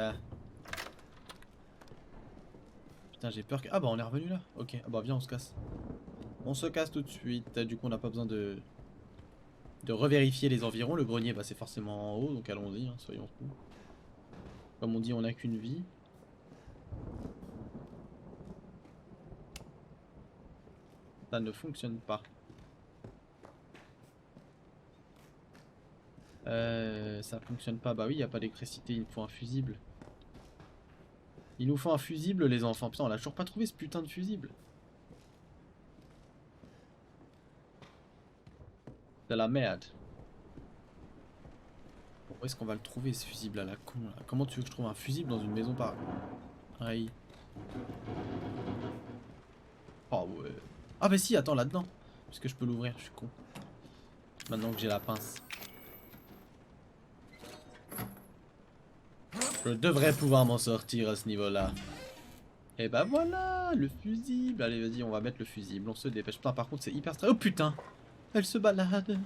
Putain, j'ai peur que... Ah bah on est revenu là. Ok, ah bah viens, on se casse. On se casse tout de suite. Du coup, on n'a pas besoin de revérifier les environs. Le grenier, bah c'est forcément en haut, donc allons-y, hein, soyons fous. Comme on dit, on n'a qu'une vie. Ça ne fonctionne pas. Ça fonctionne pas. Bah oui, il n'y a pas d'électricité, il nous faut un fusible. Il nous faut un fusible, les enfants. Putain, on l'a toujours pas trouvé ce putain de fusible. C'est la merde. Bon, où est-ce qu'on va le trouver ce fusible à la con là? Comment tu veux que je trouve un fusible dans une maison pareille? Oh ouais. Ah bah si, attends, là-dedans. Parce que je peux l'ouvrir, je suis con. Maintenant que j'ai la pince. Je devrais pouvoir m'en sortir à ce niveau-là. Et bah voilà, le fusible. Allez, vas-y, on va mettre le fusible. On se dépêche. Putain, par contre, c'est hyper stressant. Oh putain, elle se balade.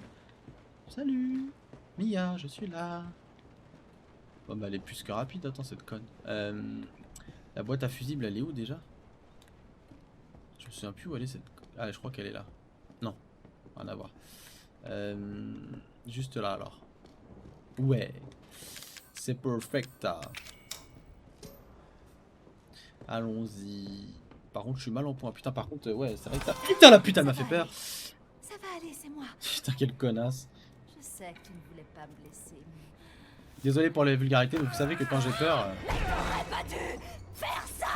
Salut, Mia, je suis là. Bon, bah, elle est plus que rapide. Attends, cette conne. La boîte à fusible, elle est où déjà? Je me souviens plus où elle est cette... Ah, je crois qu'elle est là. Non, rien à voir. Juste là alors. Ouais. C'est perfecta. Allons-y. Par contre, je suis mal en point. Putain, par contre, ouais, c'est vrai que ça... Putain, la putain, elle m'a fait peur. Ça va aller, c'est moi. Putain, quelle connasse. Je sais que tu ne voulais pas me blesser, mais... Désolé pour les vulgarités, mais vous savez que quand j'ai peur... T'aurais pas dû faire ça.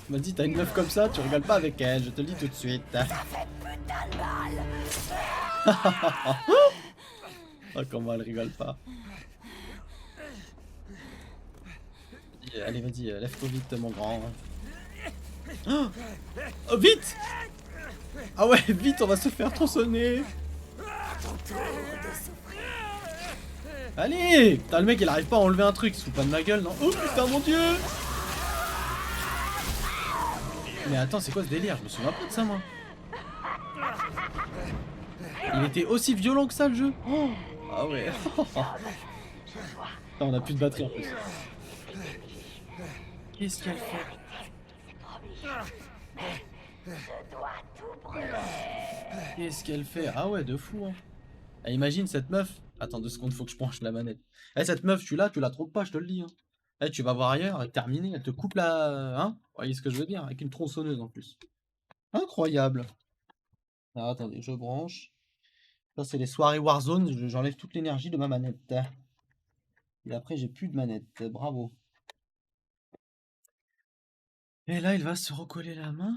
Vas-y, t'as une meuf comme ça, tu rigoles pas avec elle, je te le dis tout de suite. Ça fait putain de mal. Oh, comment elle rigole pas. Allez, vas-y, lève-toi vite, mon grand. Oh, oh, vite! Ah ouais, vite, on va se faire tronçonner. Allez! Putain, le mec, il arrive pas à enlever un truc, il se fout pas de ma gueule, non? Oh putain, mon dieu! Mais attends, c'est quoi ce délire? Je me souviens pas de ça, moi. Il était aussi violent que ça le jeu. Oh, ah ouais. On a plus de batterie en plus. Qu'est-ce qu'elle fait? Qu'est-ce qu'elle fait? Ah ouais, de fou hein. Ah, imagine cette meuf. Attends 2 secondes, faut que je penche la manette. Eh, cette meuf, tu la trompes pas, je te le dis. Hein. Eh, tu vas voir ailleurs, terminé, elle te coupe la... Hein? Vous voyez ce que je veux dire? Avec une tronçonneuse en plus. Incroyable. Alors, attendez, je branche. Ça, c'est les soirées Warzone, j'enlève toute l'énergie de ma manette. Et après, j'ai plus de manette. Bravo. Et là, il va se recoller la main.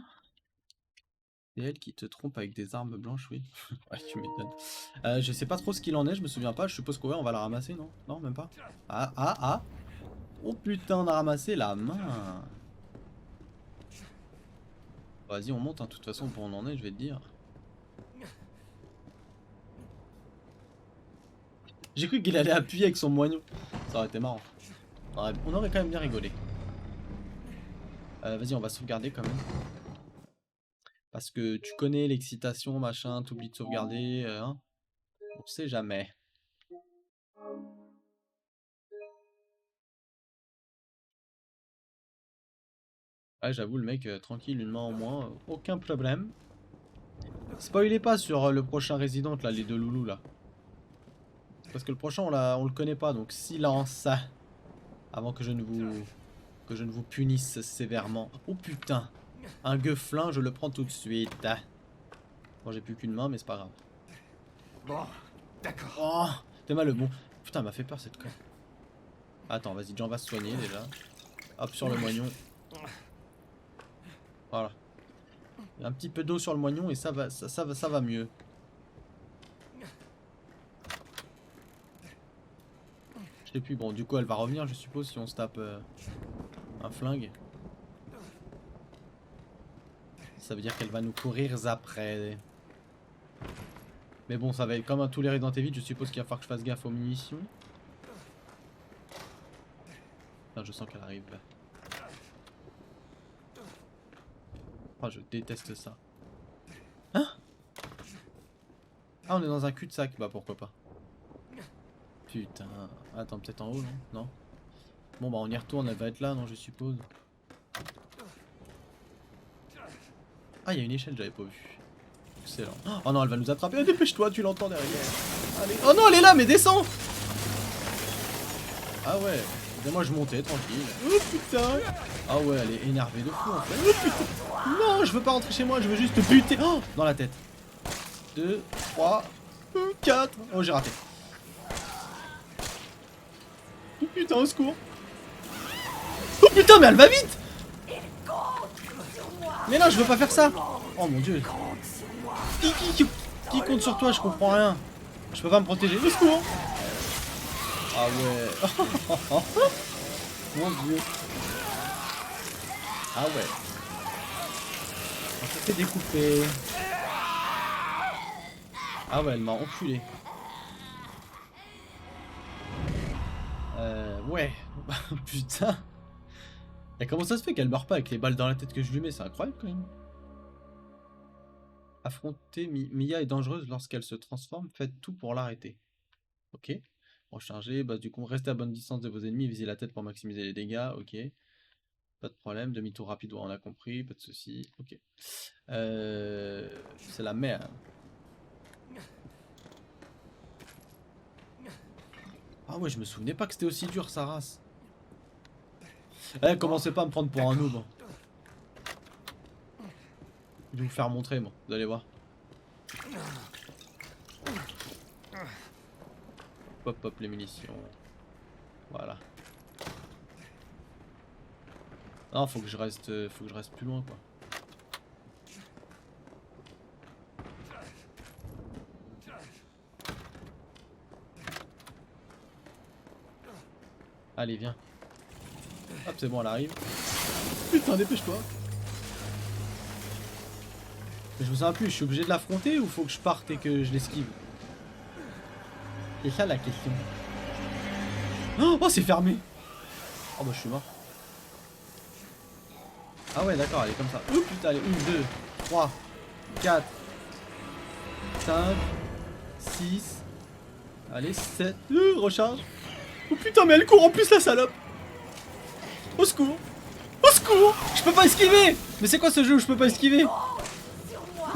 C'est elle qui te trompe avec des armes blanches, oui. Ouais, tu m'étonnes. Je sais pas trop ce qu'il en est, je me souviens pas. Je suppose qu'on on va la ramasser, non? Non, même pas. Ah, ah, ah. Oh putain, on a ramassé la main. Vas-y, on monte, hein. De toute façon, pour on en est, je vais te dire. J'ai cru qu'il allait appuyer avec son moignon. Ça aurait été marrant. On aurait quand même bien rigolé. Vas-y, on va sauvegarder quand même. Parce que tu connais l'excitation, machin, t'oublies de sauvegarder, hein. On sait jamais. Ouais, j'avoue, le mec, tranquille, une main en moins, aucun problème. Spoilez pas sur le prochain Resident, là, les deux loulous, là. Parce que le prochain, on le connaît pas, donc silence. Avant que je ne vous punisse sévèrement. Oh putain. Un gueuflin, je le prends tout de suite. Bon, j'ai plus qu'une main, mais c'est pas grave. Bon, d'accord. Oh, t'es mal le bon. Putain, elle m'a fait peur cette con. Attends, vas-y, Jean va se soigner déjà. Hop, sur le moignon. Voilà. Il y a un petit peu d'eau sur le moignon et ça va mieux. Je sais plus, bon, du coup, elle va revenir, je suppose, si on se tape un flingue. Ça veut dire qu'elle va nous courir après. Mais bon, ça va être comme à tous les Resident Evil, je suppose qu'il va falloir que je fasse gaffe aux munitions. Putain, je sens qu'elle arrive là. Oh, je déteste ça. Hein? Ah, on est dans un cul-de-sac, bah pourquoi pas. Putain. Attends, peut-être en haut, non? Non. Bon, bah on y retourne, elle va être là, non, je suppose. Ah, il y a une échelle, j'avais pas vu. Excellent. Oh non, elle va nous attraper. Ah, dépêche-toi, tu l'entends derrière. Allez. Oh non, elle est là, mais descends! Ah ouais. Et moi, je montais, tranquille. Oh putain! Ah ouais, elle est énervée de fou en fait. Oh putain! Non, je veux pas rentrer chez moi, je veux juste te buter. Oh, dans la tête. 2, 3, 4. Oh, j'ai raté. Oh putain, au secours! Oh putain, mais elle va vite! Mais non, je veux pas faire ça! Oh mon dieu! Qui compte sur toi? Je comprends rien. Je peux pas me protéger. Au secours! Ah ouais! Mon dieu! Ah ouais! On se fait découper. Ah ouais, elle m'a enculé. Ouais. Putain. Et comment ça se fait qu'elle meurt pas avec les balles dans la tête que je lui mets? C'est incroyable quand même. Affronter Mia est dangereuse lorsqu'elle se transforme. Faites tout pour l'arrêter. Ok. Recharger. Bah, du coup, restez à bonne distance de vos ennemis. Visez la tête pour maximiser les dégâts. Ok. Pas de problème. Demi-tour rapide, on a compris. Pas de soucis. Ok. C'est la merde. Ah ouais, je me souvenais pas que c'était aussi dur sa race. Eh, commencez pas à me prendre pour un noob. Je vais vous faire montrer, moi. Vous allez voir. Pop, pop, les munitions. Voilà. Non, faut que je reste plus loin, quoi. Allez, viens. Hop, c'est bon, elle arrive. Putain, dépêche-toi. Mais je me souviens plus, je suis obligé de l'affronter ou faut que je parte et que je l'esquive? C'est ça la question. Oh, c'est fermé. Oh bah je suis mort. Ah ouais, d'accord, elle est comme ça. Oh putain, allez, 1, 2, 3, 4. 5, 6, allez 7, recharge. Oh putain mais elle court en plus la salope. Au secours. Au secours. Je peux pas esquiver. Mais c'est quoi ce jeu où je peux pas esquiver?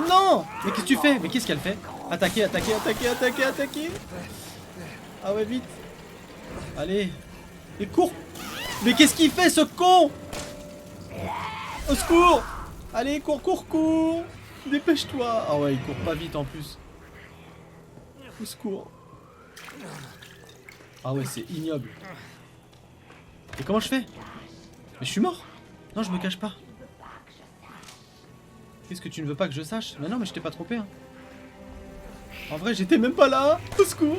Non. Mais qu'est-ce que tu fais? Mais qu'est-ce qu'elle fait? Attaquer, attaquer, attaquer, attaquer, attaquer. Ah ouais vite. Allez. Et cours. Mais qu'est-ce qu'il fait ce con? Au secours. Allez cours, cours, cours. Dépêche-toi. Ah ouais il court pas vite en plus. Au secours. Ah ouais c'est ignoble. Et comment je fais? Mais je suis mort. Non je me cache pas. Qu'est-ce que tu ne veux pas que je sache? Mais non mais je t'ai pas trompé hein. En vrai j'étais même pas là. Au secours.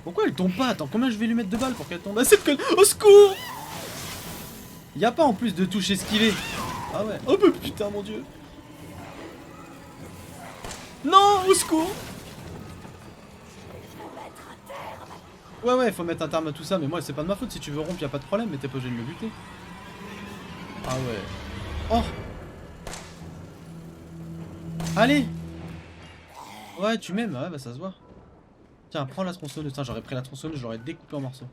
Pourquoi elle tombe pas? Attends combien je vais lui mettre de balles pour qu'elle tombe? Ah cette conne. Au secours. Y'a pas en plus de touche esquivée. Ah ouais. Oh bah putain mon dieu. Non au secours. Ouais faut mettre un terme à tout ça mais moi c'est pas de ma faute si tu veux rompre y'a pas de problème mais t'es pas obligé de me buter. Ah ouais. Oh. Allez. Ouais tu m'aimes ouais bah ça se voit. Tiens prends la tronçonneuse. Tiens j'aurais pris la tronçonneuse j'aurais découpé en morceaux.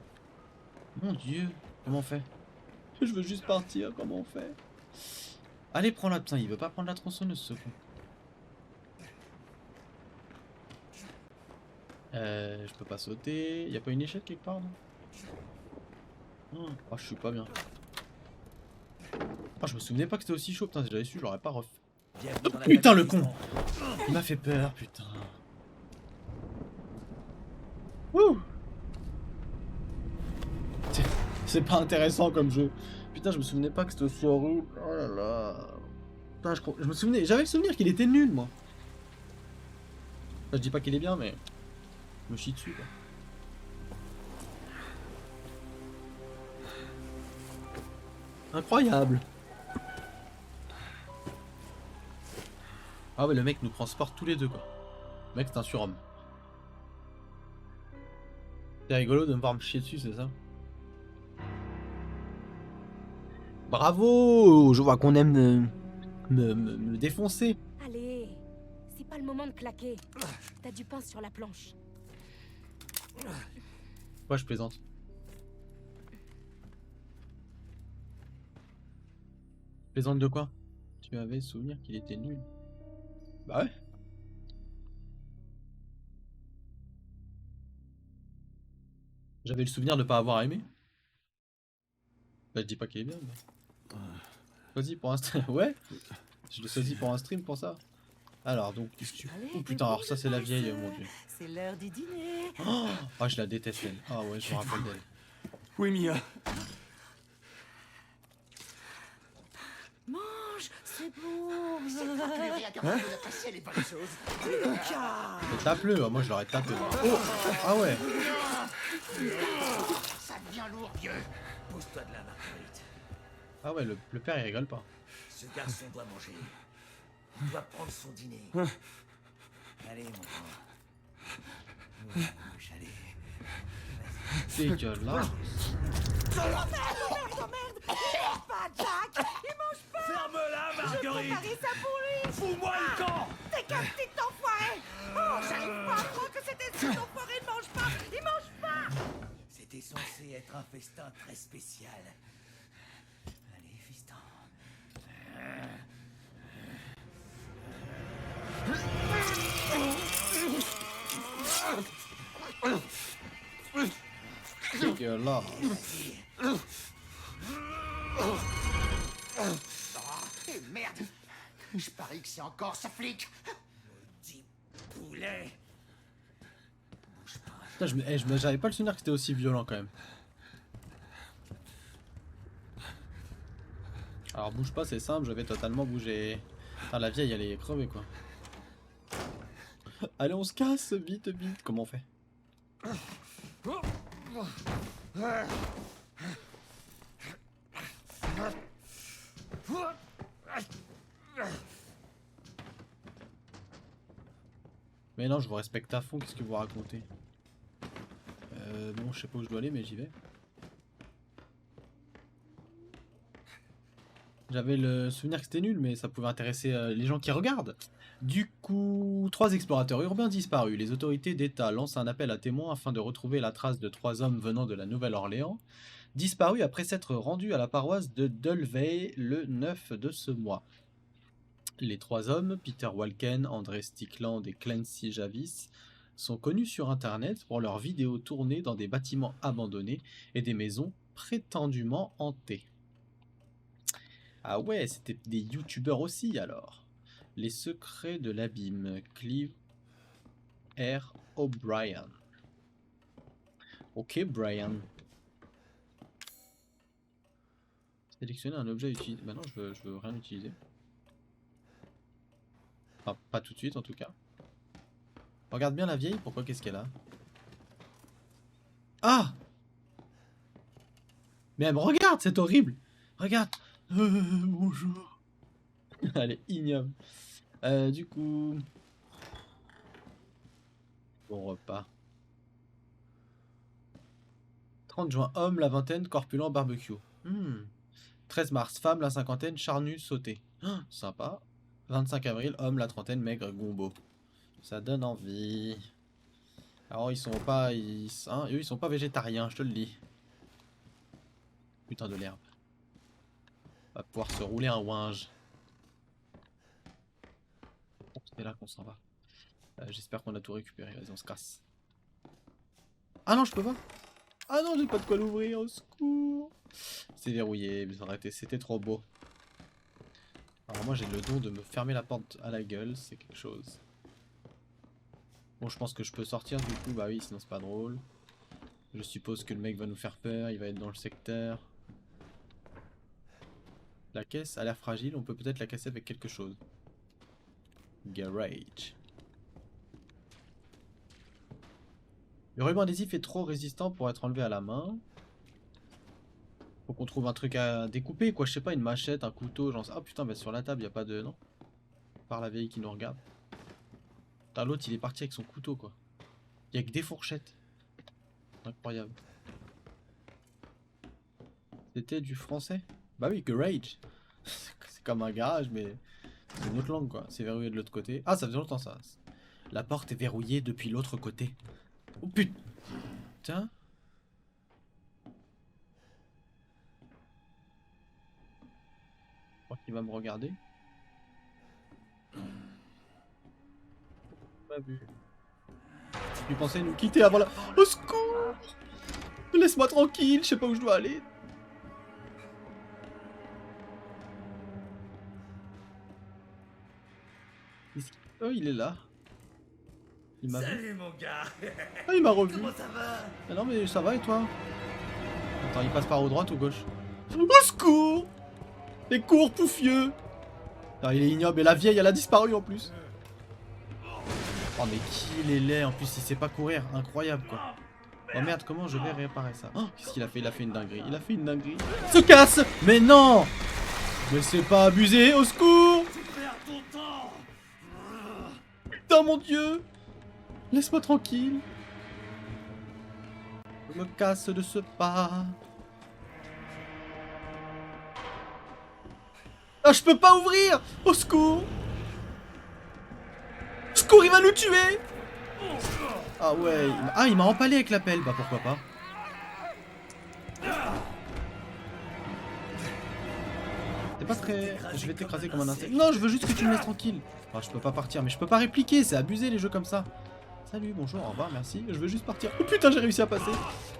Mon dieu. Comment on fait? Je veux juste partir comment on fait? Allez prends-la. Putain il veut pas prendre la tronçonneuse ce con. Je peux pas sauter. Y a pas une échelle quelque part, non? Oh, je suis pas bien. Oh, je me souvenais pas que c'était aussi chaud. Putain, si j'avais su, je l'aurais pas refait. Oh, putain, le con! Il m'a fait peur, putain. Wouh! C'est pas intéressant comme jeu. Putain, je me souvenais pas que c'était aussi horrible. Oh là là. Putain, je me souvenais. J'avais le souvenir qu'il était nul, moi. Enfin, je dis pas qu'il est bien, mais. Je me chie dessus quoi. Incroyable. Ah ouais le mec nous transporte tous les deux quoi. Le mec c'est un surhomme. C'est rigolo de me voir me chier dessus c'est ça? Bravo. Je vois qu'on aime me défoncer. Allez, c'est pas le moment de claquer. T'as du pain sur la planche. Ouais je plaisante. Plaisante de quoi? Tu avais souvenir qu'il était nul. Bah ouais. J'avais le souvenir de pas avoir aimé. Bah je dis pas qu'il est bien mais... Choisi pour un stream. Ouais. Je l'ai choisi pour un stream pour ça. Alors donc qu'est-ce que tu... Oh putain alors ça c'est la vieille mon dieu. C'est l'heure du dîner. Oh je la déteste elle. Ah ouais je me rappelle d'elle. Oui, Mia. Mange, c'est bon. Mais tape-le, moi je l'aurais tapé. Oh ah ouais. Ça devient lourd, vieux. Pousse-toi de la Marguerite. Ah ouais le père il rigole pas. Ce garçon doit manger. Il doit prendre son dîner. Allez, mon grand. Allez. Dégueulasse. Oh merde, il mange pas, Jack. Il mange pas. Ferme-la, Marguerite. J'ai préparé ça pour lui. Fous-moi le camp. T'es qu'un petit enfoiré. Oh, j'arrive pas à croire que cet esprit d'enfoiré ne mange pas. Il mange pas. C'était censé être un festin très spécial. Allez, fiston. Dégueulasse. Et merde. Je parie que c'est encore ce flic. Maudit poulet. Putain, j'avais pas le souvenir que c'était aussi violent quand même. Alors bouge pas, c'est simple, je vais totalement bouger. Putain, la vieille elle est crevée quoi. Allez on se casse, vite vite. Comment on fait? Mais non, je vous respecte à fond, qu'est-ce que vous racontez? Bon, je sais pas où je dois aller, mais j'y vais. J'avais le souvenir que c'était nul, mais ça pouvait intéresser les gens qui regardent. Du coup, 3 explorateurs urbains disparus. Les autorités d'État lancent un appel à témoins afin de retrouver la trace de 3 hommes venant de la Nouvelle-Orléans, disparus après s'être rendus à la paroisse de Dulvey le 9 de ce mois. Les 3 hommes, Peter Walken, André Stickland et Clancy Javis, sont connus sur internet pour leurs vidéos tournées dans des bâtiments abandonnés et des maisons prétendument hantées. Ah ouais, c'était des youtubeurs aussi alors. Les secrets de l'abîme, Clive R. O'Brien. Ok, Brian. Sélectionner un objet utilisé. Bah non, je veux rien utiliser. Enfin, pas tout de suite en tout cas. Regarde bien la vieille, pourquoi qu'est-ce qu'elle a? Ah! Mais elle me regarde, c'est horrible! Regarde! Bonjour! Elle est ignoble. Du coup... Bon repas. 30 juin, homme, la vingtaine, corpulent, barbecue. 13 mars, femme, la cinquantaine, charnue, sauté. Sympa. 25 avril, homme, la trentaine, maigre, gombo. Ça donne envie. Alors ils sont pas... eux ils sont pas végétariens, je te le dis. Putain de l'herbe. On va pouvoir se rouler un ouinge. Bon, c'est là qu'on s'en va. J'espère qu'on a tout récupéré. Vas-y, on se casse. Ah non, je peux pas. Ah non, j'ai pas de quoi l'ouvrir, au secours. C'est verrouillé, mais c'était trop beau. Alors moi j'ai le don de me fermer la porte à la gueule, c'est quelque chose. Bon, je pense que je peux sortir du coup, bah oui, sinon c'est pas drôle. Je suppose que le mec va nous faire peur, il va être dans le secteur. La caisse a l'air fragile, on peut peut-être la casser avec quelque chose. Garage. Le ruban adhésif est trop résistant pour être enlevé à la main. Faut qu'on trouve un truc à découper, quoi, je sais pas, une machette, un couteau, genre... Ah putain, bah sur la table, y a pas de... Non. Par la vieille qui nous regarde. Putain, l'autre, il est parti avec son couteau, quoi. Y a que des fourchettes. Incroyable. C'était du français? Bah oui, garage. C'est comme un garage, mais... C'est une autre langue, quoi. C'est verrouillé de l'autre côté. Ah, ça faisait longtemps, ça. La porte est verrouillée depuis l'autre côté. Oh putain. Je crois qu'il va me regarder. Pas vu. Il pensait nous quitter avant la... Au secours! Laisse-moi tranquille, je sais pas où je dois aller. Oh, il est là. Il m'a vu. Salut mon gars. Ah, il m'a revu. Comment ça va? Ah non mais ça va et toi? Attends, il passe par où, droite ou gauche? Au secours! Les cours pouffieux! Ah, il est ignoble et la vieille elle a disparu en plus. Oh mais qui il est laid, en plus il sait pas courir, incroyable quoi. Oh merde, comment je vais réparer ça? Oh, qu'est-ce qu'il a fait? Il a fait une dinguerie, il a fait une dinguerie. Se casse! Mais non! Mais c'est pas abusé, au secours! Putain mon dieu! Laisse-moi tranquille. Je me casse de ce pas. Ah, je peux pas ouvrir! Au secours! Au secours, il va nous tuer! Ah ouais, il m'a empalé avec la pelle, bah pourquoi pas. T'es pas très... Je vais t'écraser comme un insecte. Non, je veux juste que tu me laisses tranquille. Ah, je peux pas partir, mais je peux pas répliquer, c'est abusé les jeux comme ça. Salut, bonjour, au revoir, merci. Je veux juste partir. Oh putain, j'ai réussi à passer.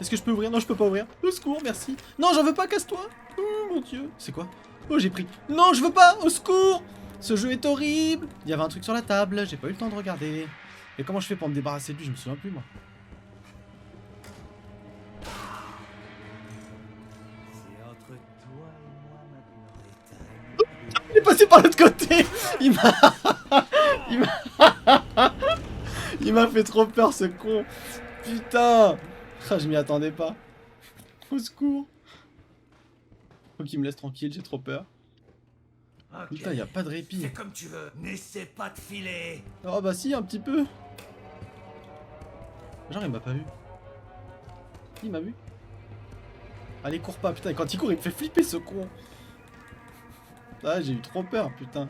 Est-ce que je peux ouvrir? Non, je peux pas ouvrir. Au secours, merci. Non, j'en veux pas, casse-toi. Oh mon dieu. C'est quoi? Oh, j'ai pris. Non, je veux pas. Au secours. Ce jeu est horrible. Il y avait un truc sur la table, j'ai pas eu le temps de regarder. Et comment je fais pour me débarrasser de lui? Je me souviens plus, moi. Il est passé par l'autre côté. Il m'a fait trop peur ce con. Putain. Ah, je m'y attendais pas. Au secours. Faut qu'il me laisse tranquille, j'ai trop peur. Okay. Putain, y a pas de répit. Fais comme tu veux, n'essaie pas de filer. Oh bah si, un petit peu. Genre il m'a pas vu. Il m'a vu. Allez, cours pas, putain, et quand il court il me fait flipper ce con. Ah, j'ai eu trop peur, putain.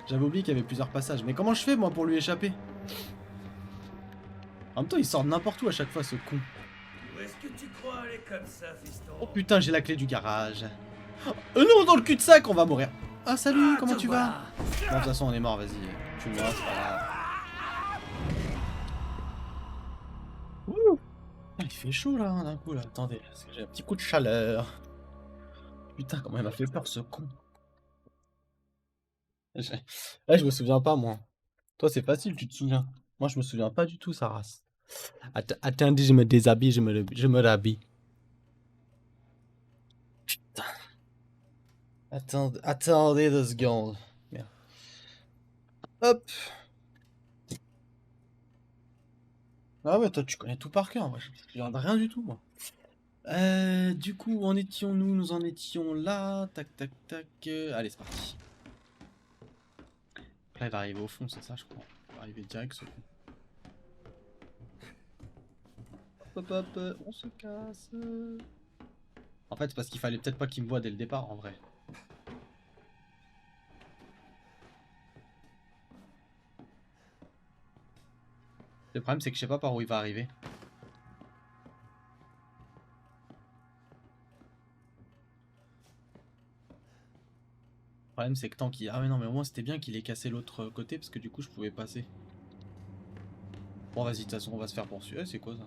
J'avais oublié qu'il y avait plusieurs passages. Mais comment je fais, moi, pour lui échapper? En même temps, il sort de n'importe où à chaque fois, ce con. Où est-ce que tu crois aller comme ça, fiston? Oh putain, j'ai la clé du garage. Non, dans le cul-de-sac, on va mourir. Ah, salut, comment tu vas? Bon, de toute façon, on est mort, vas-y. Tu vois, c'est pas grave. Ouh. Ah, il fait chaud, là, d'un coup, là. Attendez, parce que j'ai un petit coup de chaleur. Putain, comment il m'a fait peur, ce con. Je me souviens pas, moi. Toi, c'est facile, tu te souviens. Moi, je me souviens pas du tout, sa race. Attendez, je me déshabille, je me rhabille. Putain. Attendez 2 secondes. Merde. Hop. Ah ouais, toi, tu connais tout par cœur. Moi, je me souviens de rien du tout, moi. Du coup, où en étions-nous? Nous en étions là. Tac, tac, tac. Allez, c'est parti. Là, il va arriver au fond, c'est ça, je crois. Il va arriver direct, ce fond. Hop, hop, on se casse. En fait, c'est parce qu'il fallait peut-être pas qu'il me voie dès le départ, en vrai. Le problème, c'est que je sais pas par où il va arriver. Le problème, c'est que tant qu'il... Ah mais non, mais au moins, c'était bien qu'il ait cassé l'autre côté, parce que du coup, je pouvais passer. Bon, vas-y, de toute façon, on va se faire poursuivre. C'est quoi, ça?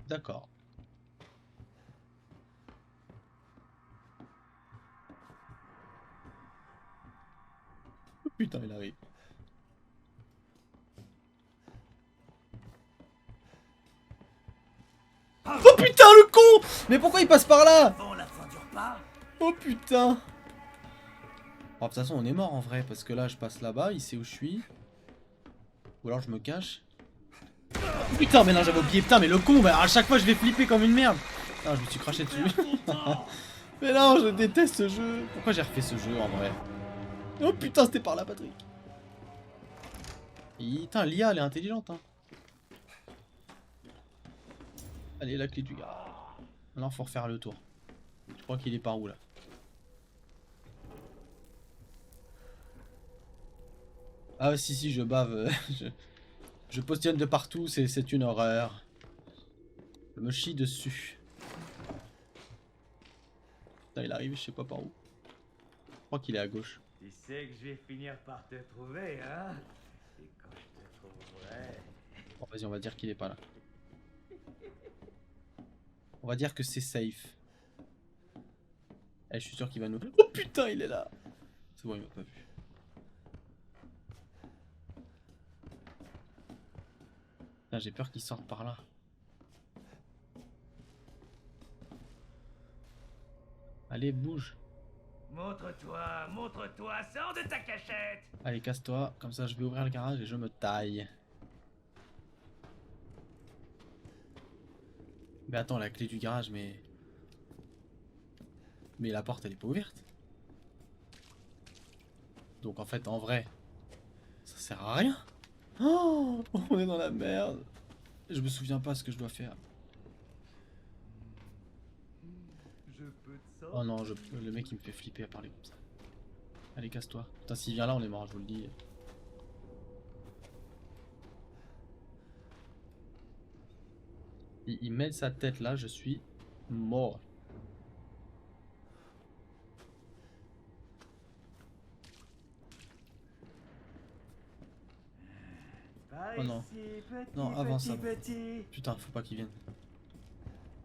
D'accord. Oh, putain, il arrive. Oh putain, le con! Mais pourquoi il passe par là? Oh putain! Oh, de toute façon, on est mort en vrai, parce que là, je passe là-bas, il sait où je suis. Ou alors je me cache. Oh, putain, mais non, j'avais oublié, putain, mais le con, bah, à chaque fois, je vais flipper comme une merde. Putain, je me suis craché dessus. Mais non, je déteste ce jeu. Pourquoi j'ai refait ce jeu en vrai? Oh putain, c'était par là, Patrick. Putain, l'IA, elle est intelligente, hein. Allez, la clé du gars. Maintenant, faut refaire le tour. Je crois qu'il est par où là? Ah si, je bave. Je postillonne de partout, c'est une horreur. Je me chie dessus. Putain, il arrive, je sais pas par où. Je crois qu'il est à gauche. Tu sais que je vais finir par te trouver, hein? Et quand je te trouverai... Bon, vas-y, on va dire qu'il est pas là. On va dire que c'est safe. Eh, je suis sûr qu'il va nous... Oh putain, il est là! C'est bon, il m'a pas vu. J'ai peur qu'il sorte par là. Allez, bouge. Montre-toi, sors de ta cachette! Allez, casse-toi. Comme ça, je vais ouvrir le garage et je me taille. Mais attends, la clé du garage, mais... Mais la porte, elle est pas ouverte. Donc en fait, en vrai, ça sert à rien. Oh, on est dans la merde. Je me souviens pas ce que je dois faire. Oh non, le mec il me fait flipper à parler comme ça. Allez, casse-toi. Putain, s'il vient là, on est mort, je vous le dis. Il met sa tête là, je suis mort. Oh non. Non, avance, avance. Putain, faut pas qu'il vienne.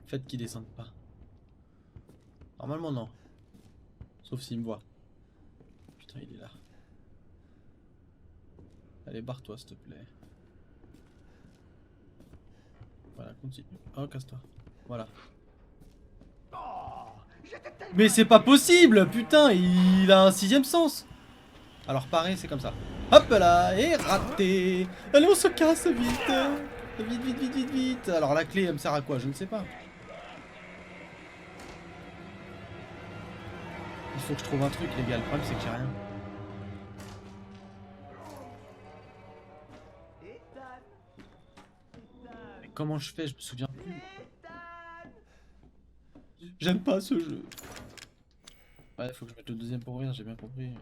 Faites qu'il descende pas. Normalement, non. Sauf s'il me voit. Putain, il est là. Allez, barre-toi, s'il te plaît. Voilà, continue. Oh, casse-toi. Voilà. Mais c'est pas possible! Putain, il a un 6ème sens! Alors, pareil, c'est comme ça. Hop là! Et raté! Allez, on se casse vite! Vite, vite, vite, vite, vite! Alors, la clé, elle me sert à quoi? Je ne sais pas. Il faut que je trouve un truc, les gars. Le problème, c'est que j'ai rien. Mais comment je fais? Je me souviens plus. J'aime pas ce jeu. Ouais, faut que je mette le deuxième pour ouvrir, j'ai bien compris.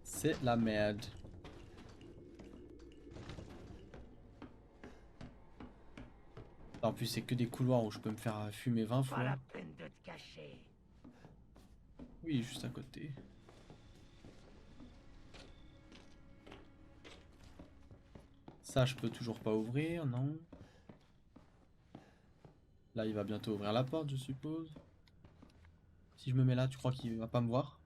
C'est la merde. En plus, c'est que des couloirs où je peux me faire fumer 20 fois. Pas la peine de te cacher. Oui, juste à côté. Ça, je peux toujours pas ouvrir, non. Là, il va bientôt ouvrir la porte, je suppose. Si je me mets là, tu crois qu'il va pas me voir?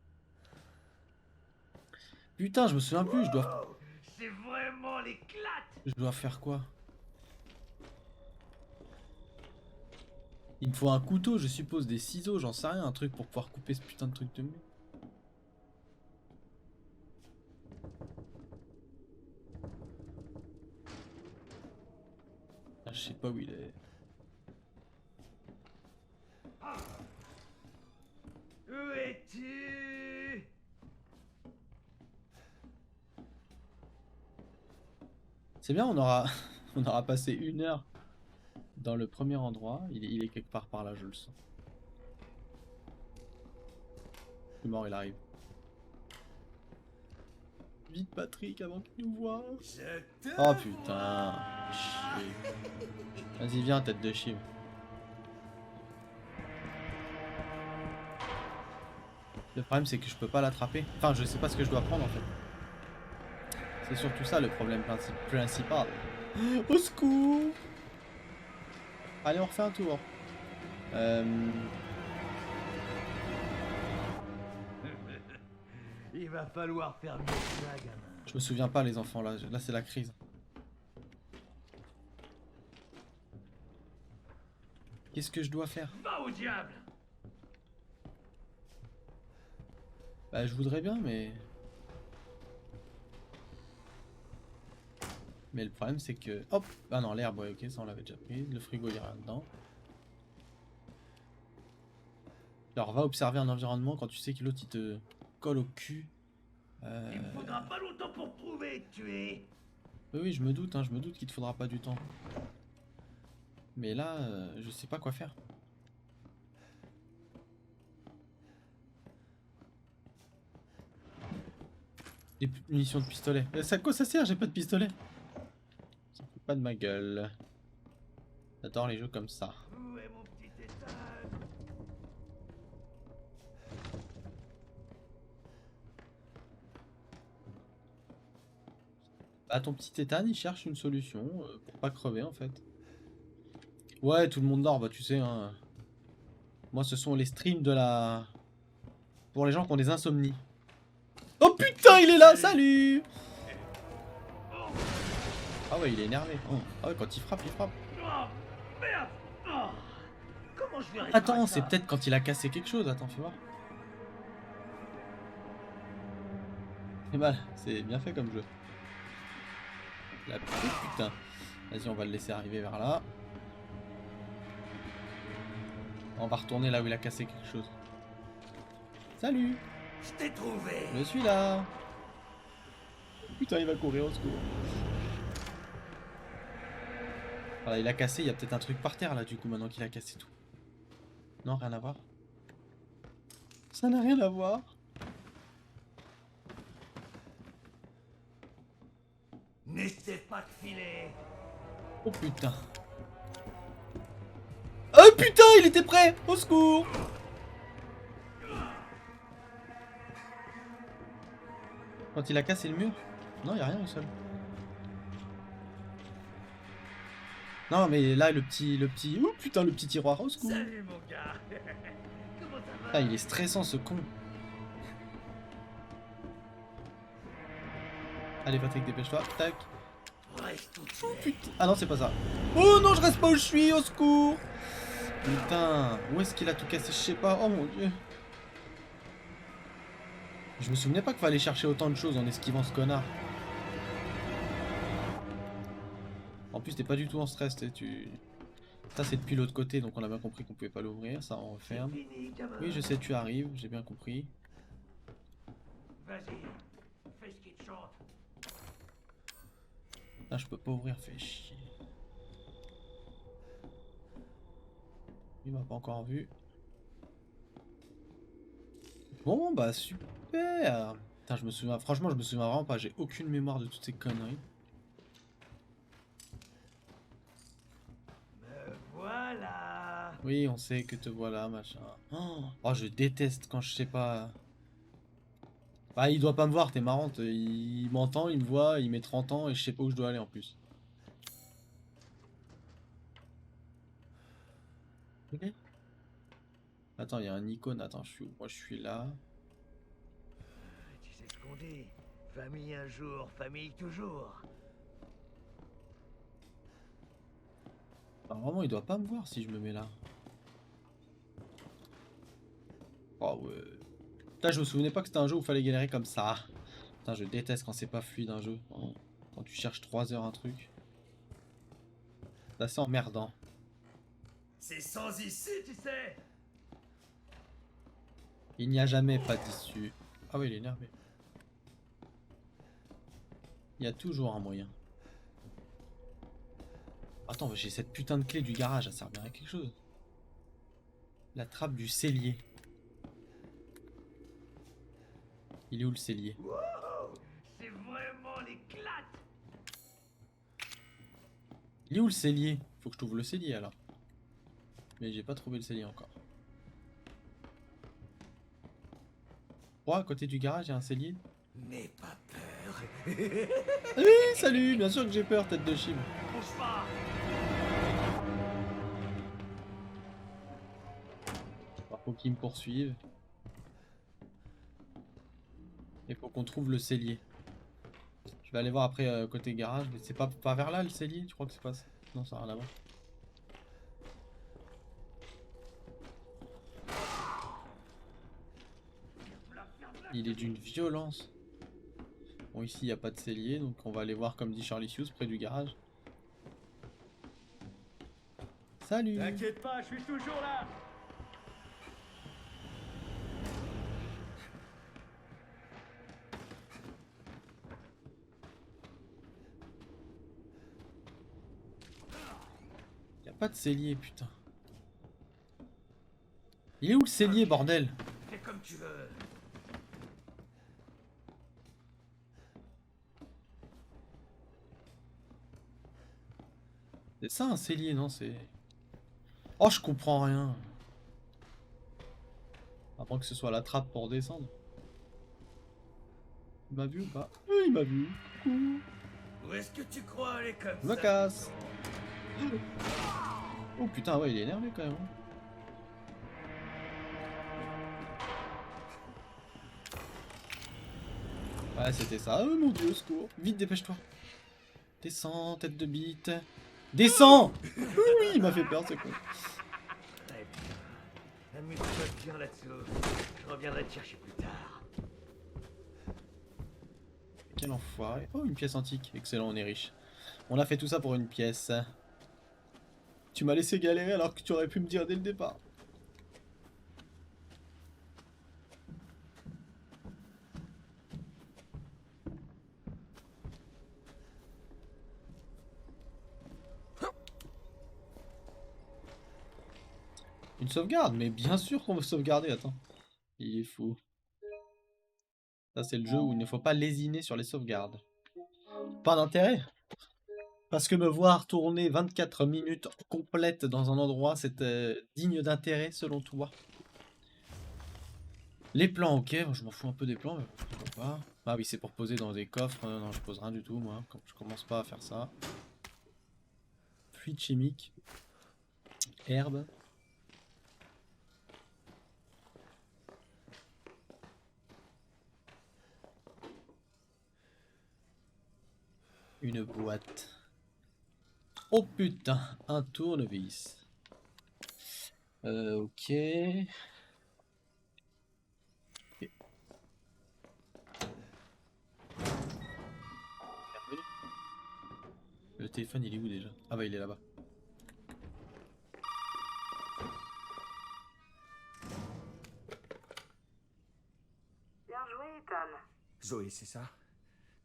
Putain, je me souviens plus, C'est vraiment l'éclate. je dois faire quoi? Il me faut un couteau, je suppose, des ciseaux, j'en sais rien, un truc pour pouvoir couper ce putain de truc de mur. Ah, je sais pas où il est. Où es-tu? C'est bien, on aura, on aura passé 1 heure dans le premier endroit. Il est quelque part par là, je le sens. Le mort, il arrive. Vite, Patrick, avant qu'il nous voie. Oh putain. Chier. Vas-y, viens, tête de chime. Le problème, c'est que je peux pas l'attraper. Enfin, je sais pas ce que je dois prendre en fait. C'est surtout ça le problème principal. Au secours! Allez, on refait un tour. Il va falloir faire mieux que ça, gamin. Je me souviens pas, les enfants, là c'est la crise. Qu'est-ce que je dois faire? Va au diable! Bah, je voudrais bien, mais... Mais le problème, c'est que... Hop! Ah non, l'herbe, ouais, ok, ça on l'avait déjà pris. Le frigo, il y a rien dedans. Alors, va observer un environnement quand tu sais que l'autre, il te colle au cul. Il me faudra pas longtemps pour prouver que tu es. Oui, je me doute, hein, je me doute qu'il te faudra pas du temps. Mais là, je sais pas quoi faire. Des munitions de pistolet. Ça, à quoi ça sert? J'ai pas de pistolet. Ça fout pas de ma gueule. J'adore les jeux comme ça. Où est mon petit étage? Bah, ton petit tétane, il cherche une solution pour pas crever en fait. Ouais, tout le monde dort, bah tu sais, hein. Moi, ce sont les streams de la... Pour les gens qui ont des insomnies. Oh putain, il est là, salut! Ah ouais, il est énervé. Oh. Ah ouais, quand il frappe, il frappe. Oh, merde! Oh, comment je vais réparer Attends, ça? c'est peut-être quand il a cassé quelque chose. Attends, fais voir. C'est mal, c'est bien fait comme jeu. La petite putain. Vas-y, on va le laisser arriver vers là. On va retourner là où il a cassé quelque chose. Salut! Je t'ai trouvé! Je suis là! Putain, il va courir au secours. Voilà, il a cassé, il y a peut-être un truc par terre là du coup maintenant qu'il a cassé tout. Non, rien à voir. Ça n'a rien à voir. N'essaie pas de filer! Oh putain. Oh putain, il était prêt! Au secours! Quand il a cassé le mur? Non, il n'y a rien au sol. Non, mais là, le petit... Oh putain, le petit tiroir, au secours! Salut mon gars! Comment ça va? Ah, il est stressant ce con. Allez, Patrick, dépêche-toi. Tac. Oh putain. Ah non, c'est pas ça. Oh non, je reste pas où je suis, au secours! Putain, où est-ce qu'il a tout cassé? Je sais pas. Oh mon dieu. Je me souvenais pas qu'il fallait chercher autant de choses en esquivant ce connard. En plus, t'es pas du tout en stress, tu... Ça, c'est depuis l'autre côté, donc on a bien compris qu'on pouvait pas l'ouvrir. Ça, on referme. Oui, je sais, tu arrives, j'ai bien compris. Vas-y, fais ce qui te chante. Là, je peux pas ouvrir, fais chier. Il m'a pas encore vu. Bon, bah super. Putain, je me souviens, franchement, je me souviens vraiment pas. J'ai aucune mémoire de toutes ces conneries. Voilà. Oui, on sait que te voilà, machin. Oh, je déteste quand je sais pas. Bah, il doit pas me voir, t'es marrante. Il m'entend, il me voit, il met 30 ans et je sais pas où je dois aller en plus. Ok. Attends, il y a un icône. Attends, je suis où? Moi, je suis là. Tu sais ce qu'on dit. Famille un jour, famille toujours. Bah, vraiment, il doit pas me voir si je me mets là. Oh ouais. Putain, je me souvenais pas que c'était un jeu où il fallait galérer comme ça. Putain, je déteste quand c'est pas fluide un jeu. Quand tu cherches 3 heures un truc. C'est assez emmerdant. C'est sans issue, tu sais. Il n'y a jamais pas d'issue. Ah ouais, il est énervé. Il y a toujours un moyen. Attends, j'ai cette putain de clé du garage, ça sert bien à quelque chose. La trappe du cellier. Il est où le cellier? Wow, c'est vraiment l'éclate. Il est où le cellier? Faut que je trouve le cellier alors. Mais j'ai pas trouvé le cellier encore. Oh, à côté du garage, il y a un cellier. N'aie pas peur. Oui, salut, bien sûr que j'ai peur, tête de chim. Bouge pas. Faut qu'ils me poursuivent. Il faut qu'on trouve le cellier. Je vais aller voir après côté garage, mais c'est pas vers là le cellier, tu crois que c'est pas ça? Non, ça n'a rien à voir. Il est d'une violence. Bon, ici il n'y a pas de cellier, donc on va aller voir comme dit Charlie Hughes près du garage. Salut! T'inquiète pas, je suis toujours là. Y a pas de cellier, putain. Il est où le cellier, bordel? Fais comme tu veux. C'est ça un cellier, non? C'est... Oh, je comprends rien. Avant que ce soit la trappe pour descendre. Il m'a vu ou pas? Oui, il m'a vu. Coucou. Où est-ce que tu crois aller comme ça? Je me casse. Oh putain, ouais, il est énervé quand même. Hein. Ouais, c'était ça. Oh mon dieu, secours. Vite, dépêche-toi. Descends, tête de bite. Descends. Oui, il m'a fait peur, c'est con. Amuse-toi bien là-dessous. Je reviendrai te chercher plus tard. Quel enfoiré. Oh, une pièce antique. Excellent, on est riche. On a fait tout ça pour une pièce. Tu m'as laissé galérer alors que tu aurais pu me dire dès le départ. Une sauvegarde, mais bien sûr qu'on veut sauvegarder, attends. Il est fou. Ça c'est le jeu où il ne faut pas lésiner sur les sauvegardes. Pas d'intérêt. Parce que me voir tourner 24 minutes complètes dans un endroit, c'est digne d'intérêt selon toi. Les plans, ok, je m'en fous un peu des plans, mais pourquoi pas. Ah oui, c'est pour poser dans des coffres. Non, je pose rien du tout, moi. Je commence pas à faire ça. Fluide chimique. Herbe. Une boîte. Oh putain, un tournevis. Ok. Le téléphone il est où déjà? Ah bah il est là-bas. Bien joué, Ethan. Zoé, c'est ça?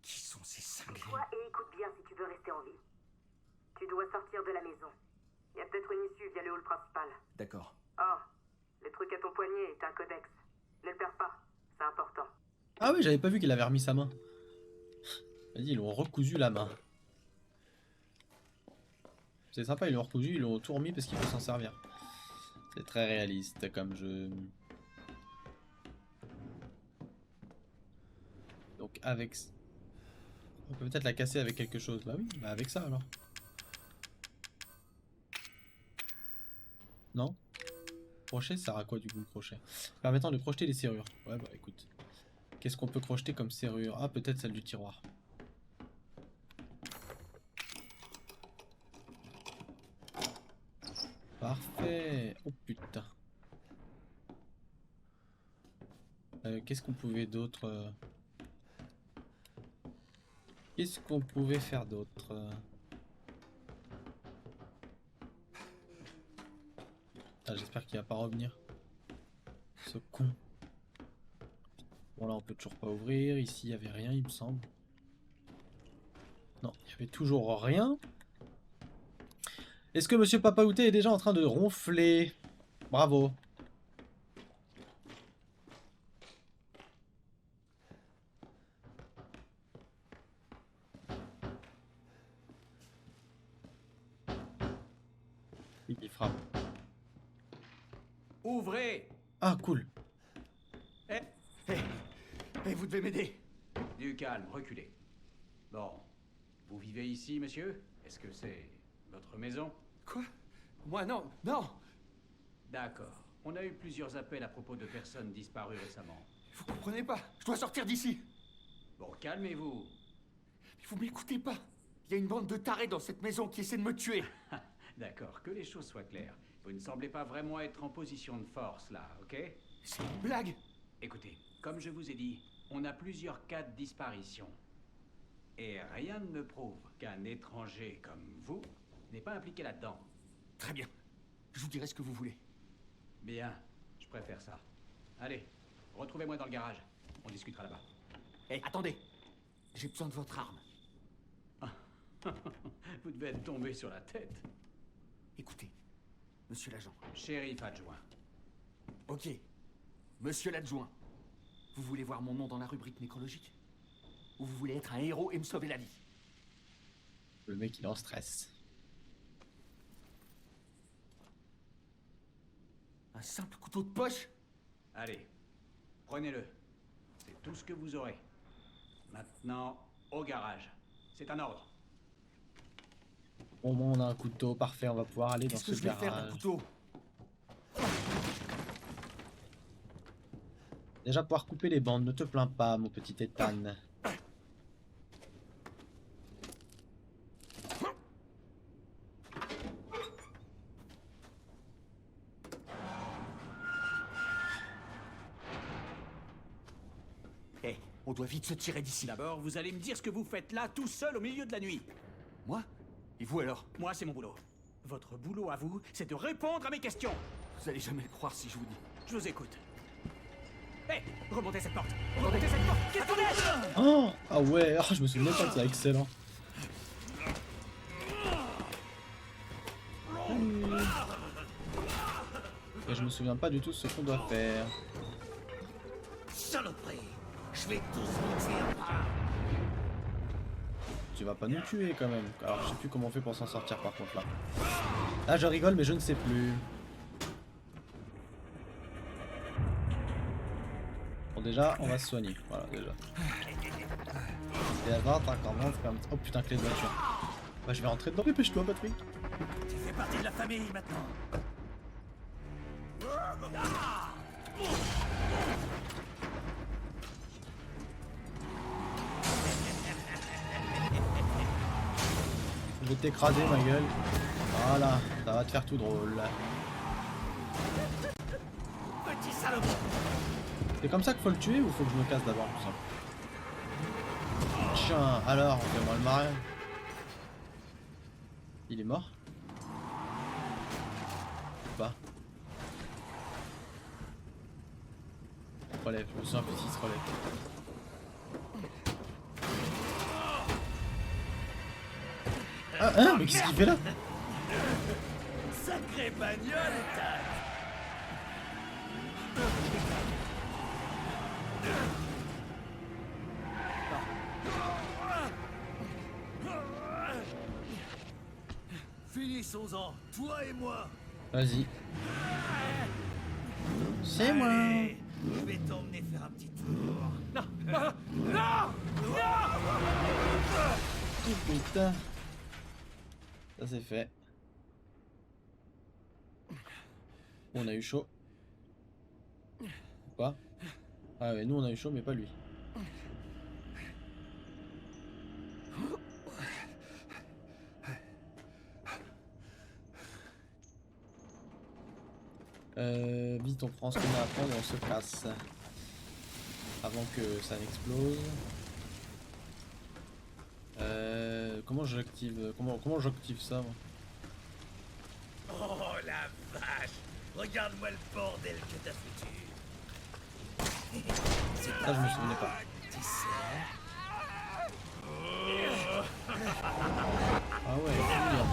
Qui sont ces cinglés? Toi et écoute bien si tu veux rester en vie. Tu dois sortir de la maison. Il y a peut-être une issue via le hall principal. D'accord. Oh, le truc à ton poignet est un codex. Ne le perds pas, c'est important. Ah oui, j'avais pas vu qu'il avait remis sa main. Vas-y, ils l'ont recousu la main. C'est sympa, ils l'ont recousu, ils l'ont tout remis parce qu'il faut s'en servir. C'est très réaliste comme jeu. Donc avec... On peut peut-être la casser avec quelque chose. Bah oui, bah avec ça alors. Non? Crochet, ça sert à quoi du coup le crochet? Permettant de crocheter les serrures. Ouais bah écoute. Qu'est-ce qu'on peut crocheter comme serrure? Ah peut-être celle du tiroir. Parfait. Oh putain. Qu'est-ce qu'on pouvait d'autre Qu'est-ce qu'on pouvait faire d'autre Ah, j'espère qu'il va pas revenir. Ce con. Bon là on peut toujours pas ouvrir. Ici il y avait rien il me semble. Non, il y avait toujours rien. Est-ce que Monsieur Papaouté est déjà en train de ronfler? Bravo. Il frappe. Ouvrez! Ah cool. Vous devez m'aider. Du calme, reculez. Bon, vous vivez ici, monsieur? Est-ce que c'est votre maison? Quoi? Moi, non, non! D'accord. On a eu plusieurs appels à propos de personnes disparues récemment. Vous comprenez pas? Je dois sortir d'ici! Bon, calmez-vous. Mais vous m'écoutez pas? Il y a une bande de tarés dans cette maison qui essaie de me tuer. D'accord, que les choses soient claires. Vous ne semblez pas vraiment être en position de force, là, ok? C'est une blague! Écoutez, comme je vous ai dit, on a plusieurs cas de disparition. Et rien ne me prouve qu'un étranger comme vous n'est pas impliqué là-dedans. Très bien. Je vous dirai ce que vous voulez. Bien, je préfère ça. Allez, retrouvez-moi dans le garage. On discutera là-bas. Attendez! J'ai besoin de votre arme. Vous devez être tombé sur la tête. Écoutez, monsieur l'agent. Shérif adjoint. Ok. Monsieur l'adjoint. Vous voulez voir mon nom dans la rubrique nécrologique? Ou vous voulez être un héros et me sauver la vie? Le mec il est en stress. Un simple couteau de poche? Allez, prenez-le. C'est tout ce que vous aurez. Maintenant, au garage. C'est un ordre. Bon, on a un couteau, parfait, on va pouvoir aller dans ce Qu'est-ce que je vais faire d'un garage. couteau? Déjà pouvoir couper les bandes, ne te plains pas, mon petit Ethan. On doit vite se tirer d'ici. D'abord, vous allez me dire ce que vous faites là, tout seul, au milieu de la nuit. Moi? Et vous alors? Moi, c'est mon boulot. Votre boulot à vous, c'est de répondre à mes questions. Vous allez jamais le croire si je vous dis. Je vous écoute. Remontez cette porte. Remontez cette porte. Qu'est-ce qu'on est? Oh, ah ouais, je me souviens pas de ça, excellent. Et je me souviens pas du tout ce qu'on doit faire. Saloperie! Je vais tous vous tuer en part. Tu vas pas nous tuer quand même. Alors je sais plus comment on fait pour s'en sortir par contre là. Là je rigole mais je ne sais plus. Bon déjà on va se soigner. Voilà déjà. Et là t'as quand même fait un petit... Oh putain clé de voiture. Bah je vais rentrer dedans, dépêche-toi Patrick. Tu fais partie de la famille maintenant. Je vais t'écraser ma gueule. Voilà, ça va te faire tout drôle. Petit salaud. C'est comme ça qu'il faut le tuer ou faut que je me casse d'abord tout ça? Tiens, alors, fais-moi le marin. Il est mort? Ou pas? Relève, je me souviens plus s'il se relève. Ah, hein, mais qu'est-ce qu'il fait là? Sacré bagnole, tac. Finissons-en, toi et moi. Vas-y. C'est moi. Allez, je vais t'emmener faire un petit tour. Non, non, non, Oh putain. Ça c'est fait. On a eu chaud. Ou pas? Ah ouais, nous on a eu chaud mais pas lui. Vite on prend ce qu'on a à prendre et on se casse. Avant que ça n'explose. Comment j'active comment j'active ça moi? Oh la vache! Regarde-moi le bordel que t'as foutu! Ça je me souvenais pas. Ah ouais, bien.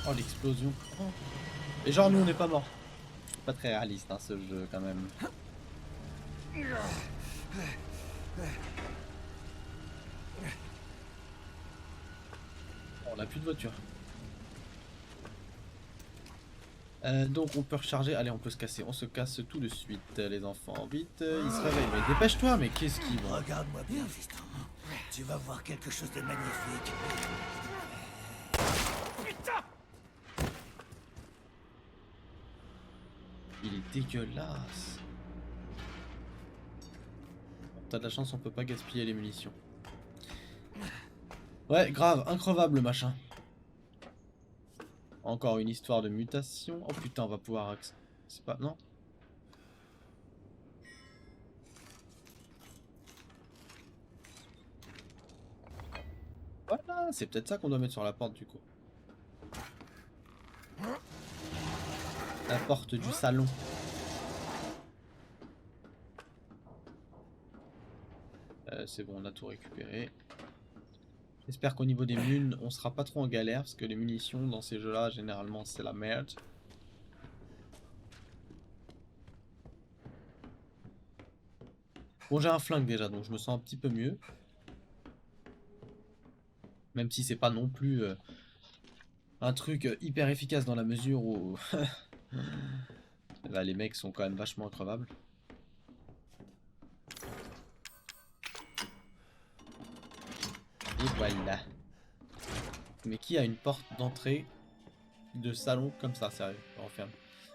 Oh l'explosion. Et genre nous on n'est pas morts. Pas très réaliste hein, ce jeu quand même. On n'a plus de voiture. Donc on peut recharger. Allez on peut se casser. On se casse tout de suite les enfants. Vite ils se réveillent. Mais dépêche-toi mais qu'est-ce qu'ils vont. Regarde-moi bien fiston. Tu vas voir quelque chose de magnifique. Putain! Il est dégueulasse. T'as de la chance on peut pas gaspiller les munitions. Ouais grave, increvable le machin. Encore une histoire de mutation. Oh putain, on va pouvoir... C'est pas... Non? Voilà, c'est peut-être ça qu'on doit mettre sur la porte du coup. La porte du salon. C'est bon, on a tout récupéré. J'espère qu'au niveau des munes, on sera pas trop en galère, parce que les munitions dans ces jeux-là, généralement, c'est la merde. Bon, j'ai un flingue déjà, donc je me sens un petit peu mieux. Même si c'est pas non plus un truc hyper efficace dans la mesure où... Là, les mecs sont quand même vachement increvables. Et voilà. Mais qui a une porte d'entrée de salon comme ça, sérieux? Referme.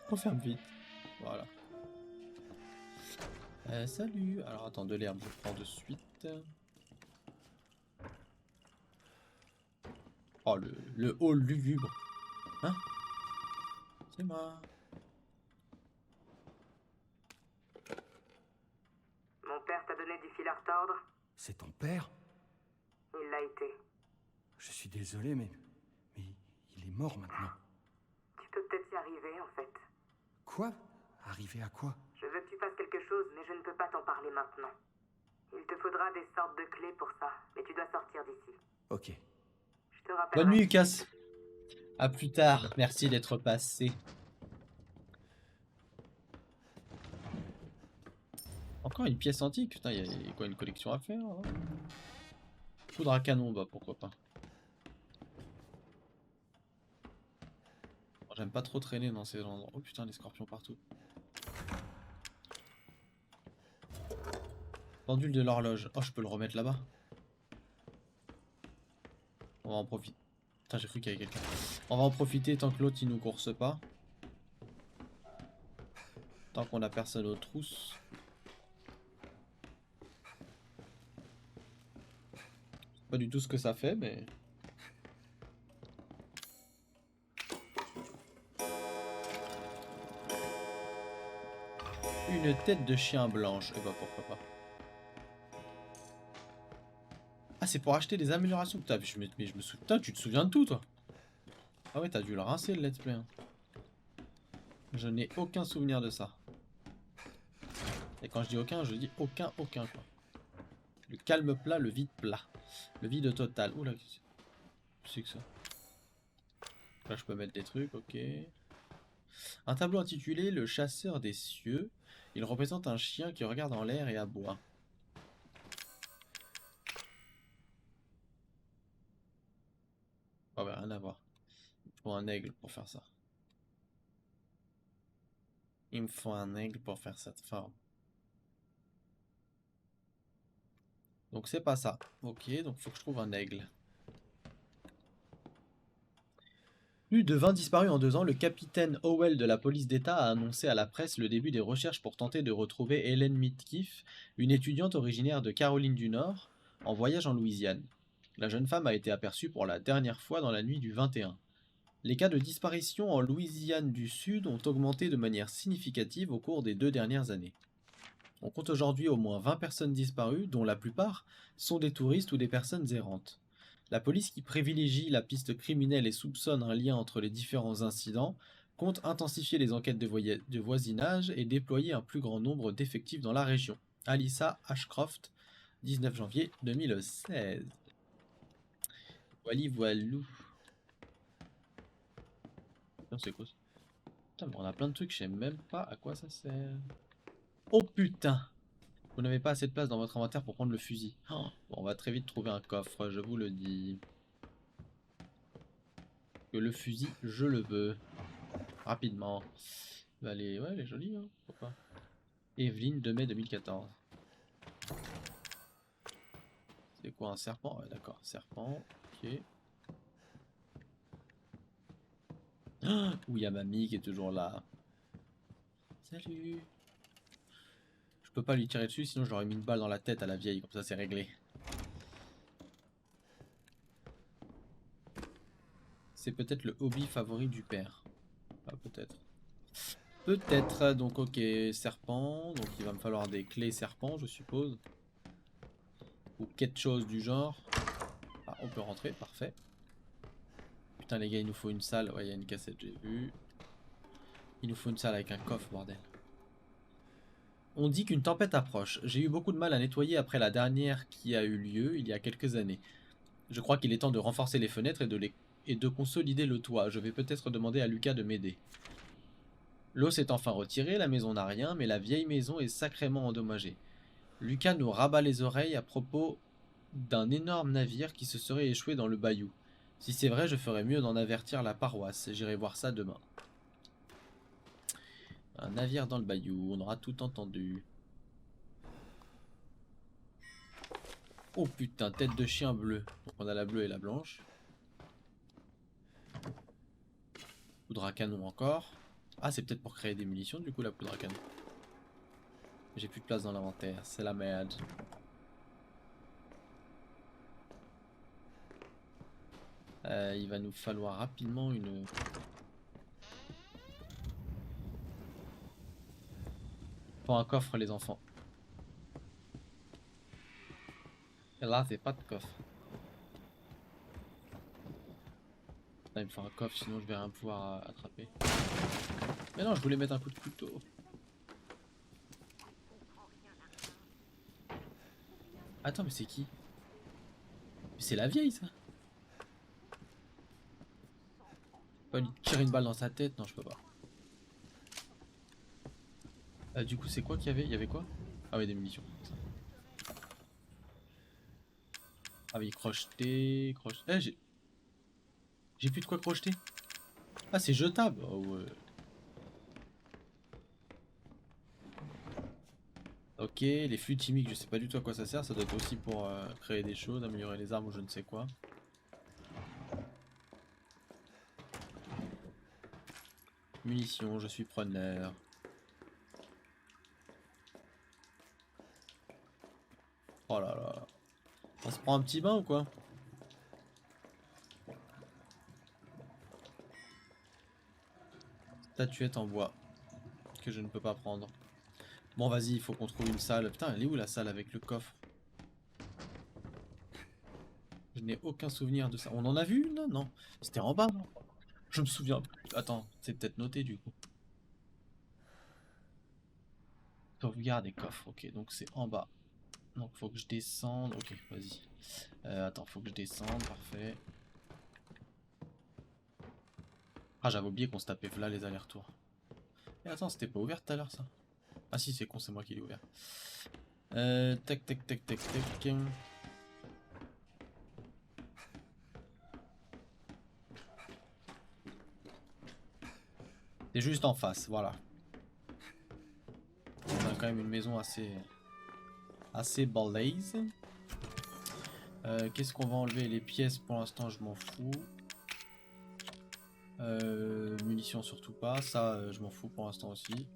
Referme vite. Voilà. Salut. Alors attends, de l'herbe, je prends de suite. Oh, le hall lugubre. Hein? C'est moi. Mon père t'a donné du fil à retordre? C'est ton père? Il l'a été. Je suis désolé, mais il est mort maintenant. Tu peux peut-être y arriver, en fait. Quoi? Arriver à quoi? Je veux que tu fasses quelque chose, mais je ne peux pas t'en parler maintenant. Il te faudra des sortes de clés pour ça, mais tu dois sortir d'ici. Ok. Je te rappelle. Bonne nuit, Lucas. À plus tard. Merci d'être passé. Encore une pièce antique. Putain, il y a quoi, une collection à faire hein? Poudre à canon, bah pourquoi pas. J'aime pas trop traîner dans ces endroits. Oh putain, les scorpions partout. Pendule de l'horloge. Oh, je peux le remettre là-bas. On va en profiter. Putain, j'ai cru qu'il y avait quelqu'un. On va en profiter tant que l'autre il nous course pas. Tant qu'on a personne aux trousses. Pas du tout ce que ça fait, mais... Une tête de chien blanche. Et bah pourquoi pas. Ah c'est pour acheter des améliorations. Putain, mais je me souviens. Putain, tu te souviens de tout toi. Ah ouais, t'as dû le rincer le let's play. Hein. Je n'ai aucun souvenir de ça. Et quand je dis aucun, je dis aucun quoi. Le calme plat, le vide plat. Le vide total. Oula, qu'est-ce que c'est que ça? Là, je peux mettre des trucs, ok. Un tableau intitulé Le chasseur des cieux. Il représente un chien qui regarde en l'air et aboie. Oh bah rien à voir. Il me faut un aigle pour faire ça. Il me faut un aigle pour faire cette forme. Donc c'est pas ça. Ok, donc faut que je trouve un aigle. Plus de 20 disparus en 2 ans, le capitaine Howell de la police d'État a annoncé à la presse le début des recherches pour tenter de retrouver Helen Mitkiff, une étudiante originaire de Caroline du Nord, en voyage en Louisiane. La jeune femme a été aperçue pour la dernière fois dans la nuit du 21. Les cas de disparition en Louisiane du Sud ont augmenté de manière significative au cours des 2 dernières années. On compte aujourd'hui au moins 20 personnes disparues, dont la plupart sont des touristes ou des personnes errantes. La police, qui privilégie la piste criminelle et soupçonne un lien entre les différents incidents, compte intensifier les enquêtes de voisinage et déployer un plus grand nombre d'effectifs dans la région. Alyssa Ashcroft, 19 janvier 2016. Voilou. Putain, c'est quoi ça? Putain, mais on a plein de trucs, je sais même pas à quoi ça sert. Oh putain! Vous n'avez pas assez de place dans votre inventaire pour prendre le fusil. Oh, bon, on va très vite trouver un coffre, je vous le dis. Que le fusil, je le veux. Rapidement. Bah, ouais, elle est jolie, hein. Pourquoi? Evelyne, 2 mai 2014. C'est quoi, un serpent? Ouais, d'accord, serpent. Ok. Où il y a mamie qui est toujours là. Salut! Je peux pas lui tirer dessus, sinon je leur ai mis une balle dans la tête à la vieille, comme ça c'est réglé. C'est peut-être le hobby favori du père. Ah, peut-être. Peut-être, donc ok, serpent, donc il va me falloir des clés serpent, je suppose. Ou quelque chose du genre. Ah, on peut rentrer, parfait. Putain les gars, il nous faut une salle, ouais, il y a une cassette, j'ai vu. Il nous faut une salle avec un coffre, bordel. On dit qu'une tempête approche. J'ai eu beaucoup de mal à nettoyer après la dernière qui a eu lieu il y a quelques années. Je crois qu'il est temps de renforcer les fenêtres et de consolider le toit. Je vais peut-être demander à Lucas de m'aider. L'eau s'est enfin retirée, la maison n'a rien, mais la vieille maison est sacrément endommagée. Lucas nous rabat les oreilles à propos d'un énorme navire qui se serait échoué dans le bayou. Si c'est vrai, je ferais mieux d'en avertir la paroisse. J'irai voir ça demain. Un navire dans le bayou, on aura tout entendu. Oh putain, tête de chien bleu. Donc on a la bleue et la blanche. Poudre à canon encore. Ah, c'est peut-être pour créer des munitions du coup la poudre à canon. J'ai plus de place dans l'inventaire, c'est la merde. Il va nous falloir rapidement une... Faut un coffre les enfants. Et là c'est pas de coffre. Là, il me faut un coffre sinon je vais rien pouvoir attraper. Mais non, je voulais mettre un coup de couteau. Attends, mais c'est qui? C'est la vieille ça. Je peux lui tirer une balle dans sa tête? Non, je peux pas. Du coup, c'est quoi qu'il y avait? Il y avait quoi? Ah oui, des munitions. Ah oui, crocheter, Eh, j'ai plus de quoi crocheter. Ah, c'est jetable. Oh ouais. Ok, les fluides chimiques, je sais pas du tout à quoi ça sert. Ça doit être aussi pour créer des choses, améliorer les armes ou je ne sais quoi. Munitions, je suis preneur. Oh là là. On se prend un petit bain ou quoi? Statuette en bois. Que je ne peux pas prendre. Bon vas-y, il faut qu'on trouve une salle. Putain, elle est où la salle avec le coffre? Je n'ai aucun souvenir de ça. On en a vu une? Non. C'était en bas, non? Je me souviens plus. Attends, c'est peut-être noté du coup. Sauvegarde et coffre. Ok, donc c'est en bas. Donc faut que je descende. Ok, vas-y. Attends, faut que je descende. Parfait. Ah, j'avais oublié qu'on se tapait là les allers-retours. Et attends, c'était pas ouvert tout à l'heure ça? Ah si, c'est con, c'est moi qui l'ai ouvert. Tac, tac, tac, tac, tac. C'est juste en face, voilà. On a quand même une maison assez balèze. Qu'est-ce qu'on va enlever? Les pièces pour l'instant je m'en fous. Munitions surtout pas. Ça je m'en fous pour l'instant aussi.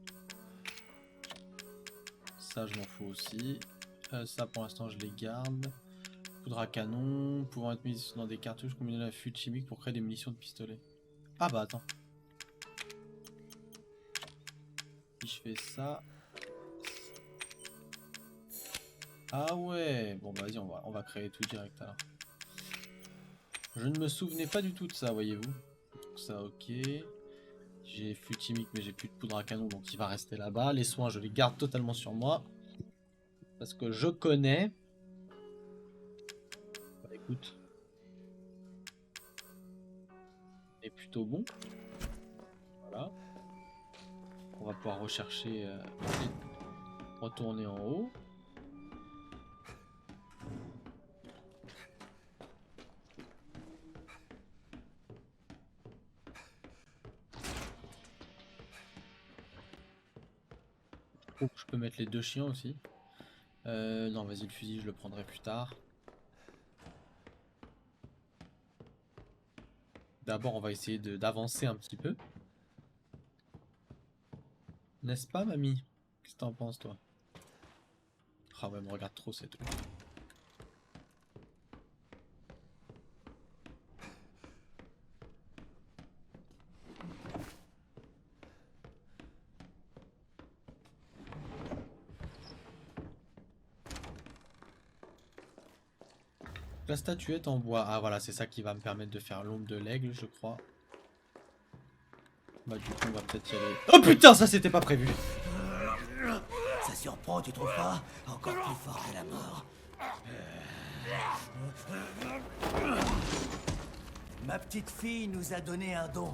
Ça je m'en fous aussi. Ça pour l'instant je les garde. Poudre à canon. Pouvant être mise dans des cartouches combinées à fluide chimique pour créer des munitions de pistolet. Ah bah attends. Si je fais ça. Ah ouais. Bon bah vas-y, on va créer tout direct alors. Je ne me souvenais pas du tout de ça, voyez-vous. Donc ça ok. J'ai fluide chimique mais j'ai plus de poudre à canon donc il va rester là-bas. Les soins je les garde totalement sur moi. Parce que je connais. Bah écoute. C'est plutôt bon. Voilà. On va pouvoir rechercher et retourner en haut. Oh, je peux mettre les deux chiens aussi. Non, vas-y, le fusil, je le prendrai plus tard. D'abord, on va essayer d'avancer un petit peu. N'est-ce pas, mamie? Qu'est-ce que t'en penses, toi? Ah ouais, me regarde trop, c'est tout. La statuette en bois. Ah voilà, c'est ça qui va me permettre de faire l'ombre de l'aigle, je crois. Bah du coup, on va peut-être y aller. Oh putain, ça c'était pas prévu. Ça surprend, tu trouves pas? Encore plus fort que la mort. Ma petite fille nous a donné un don.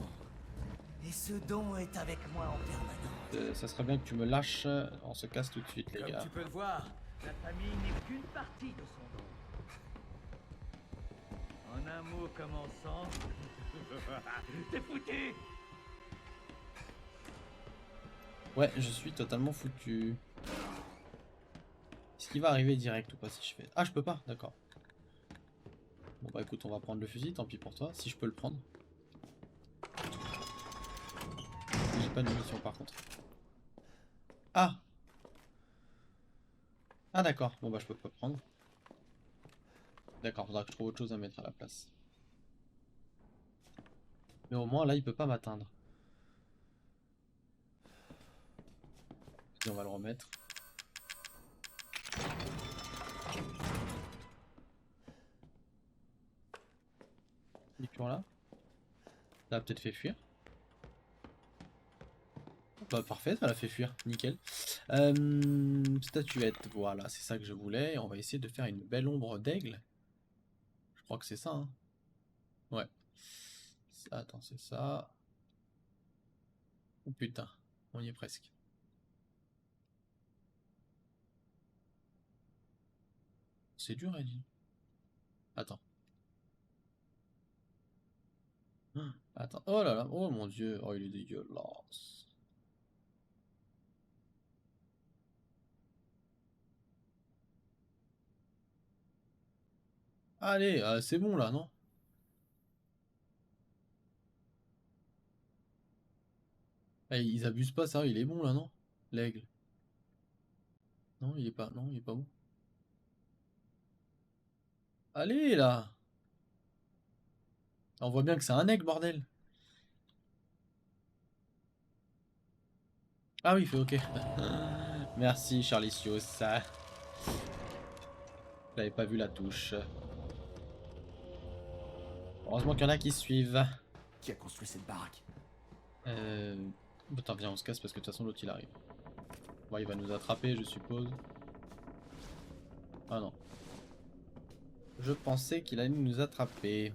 Et ce don est avec moi en permanence. Ça serait bien que tu me lâches. On se casse tout de suite, les Comme gars. tu peux le voir, la famille n'est qu'une partie de son don. En un mot commençant, t'es foutu. Ouais, je suis totalement foutu. Est-ce qu'il va arriver direct ou pas si je fais... Ah, je peux pas, d'accord. Bon bah écoute, on va prendre le fusil, tant pis pour toi, si je peux le prendre. J'ai pas de munitions par contre. Ah! Ah d'accord, bon bah je peux pas prendre. D'accord, faudra que je trouve autre chose à mettre à la place. Mais au moins là, il peut pas m'atteindre. Et on va le remettre. Il est toujours là. Ça a peut-être fait fuir. Bah parfait, ça l'a fait fuir, nickel. Statuette, voilà, c'est ça que je voulais. Et on va essayer de faire une belle ombre d'aigle. Je crois que c'est ça, hein. Ouais. Ça, attends, c'est ça. Oh putain, on y est presque. C'est dur, elle dit. Attends. Attends. Oh là là. Oh mon dieu. Oh, il est dégueulasse. Allez, c'est bon là, non? Eh, ils abusent pas, ça, il est bon là, non? L'aigle. Non, il est pas. Non, il est pas bon. Allez là. On voit bien que c'est un aigle, bordel. Ah oui, il fait ok. Merci, Charlicios. J'avais pas vu la touche. Heureusement qu'il y en a qui suivent. Qui a construit cette baraque? Attends, viens, on se casse parce que de toute façon, l'autre il arrive. Bon, il va nous attraper, je suppose. Ah non. Je pensais qu'il allait nous attraper.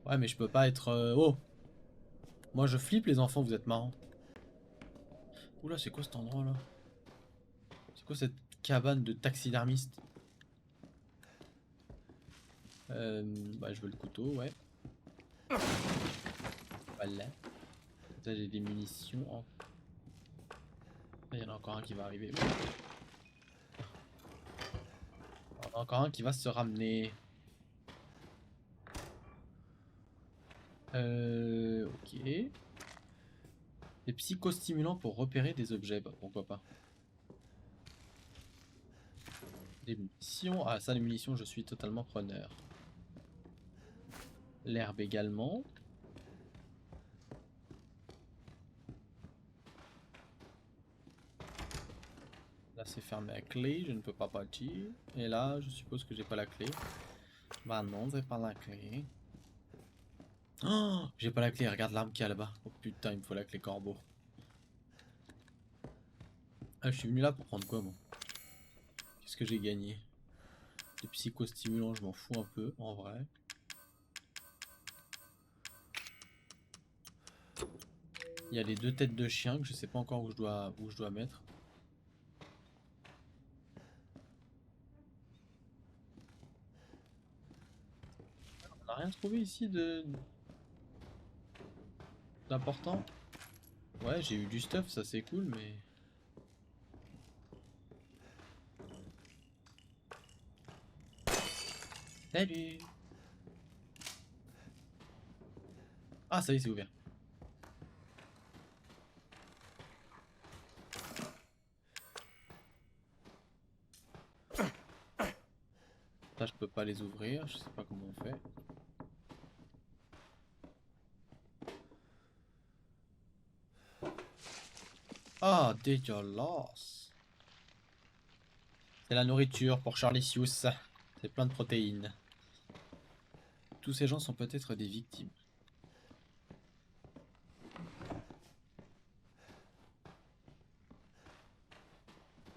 Ouais, mais je peux pas être... Oh! Moi, je flippe, les enfants, vous êtes marrants. Oula, c'est quoi cet endroit-là? C'est quoi cette cabane de taxidermiste? Bah, je veux le couteau, ouais. Voilà. Là, j'ai des munitions. Oh. Là, il y en a encore un qui va arriver. Il y en a encore un qui va se ramener. Ok. Des psychostimulants pour repérer des objets, bah, pourquoi pas. Des munitions. Ah, ça, les munitions, je suis totalement preneur. L'herbe également. Là, c'est fermé à clé, je ne peux pas partir. Et là, je suppose que j'ai pas la clé. Bah non, j'ai pas la clé. Oh, j'ai pas la clé, regarde l'arme qu'il y a là-bas. Oh putain, il me faut la clé corbeau. Ah, je suis venu là pour prendre quoi, moi? Qu'est-ce que j'ai gagné? Des psychostimulants, je m'en fous un peu, en vrai. Il y a les 2 têtes de chien que je sais pas encore où je dois mettre. On n'a rien trouvé ici d'important. Ouais, j'ai eu du stuff, ça c'est cool, mais... Salut! Ah, ça y est, c'est ouvert. Là, je peux pas les ouvrir, je sais pas comment on fait. Ah, dégueulasse! C'est la nourriture pour Charlesius. C'est plein de protéines. Tous ces gens sont peut-être des victimes.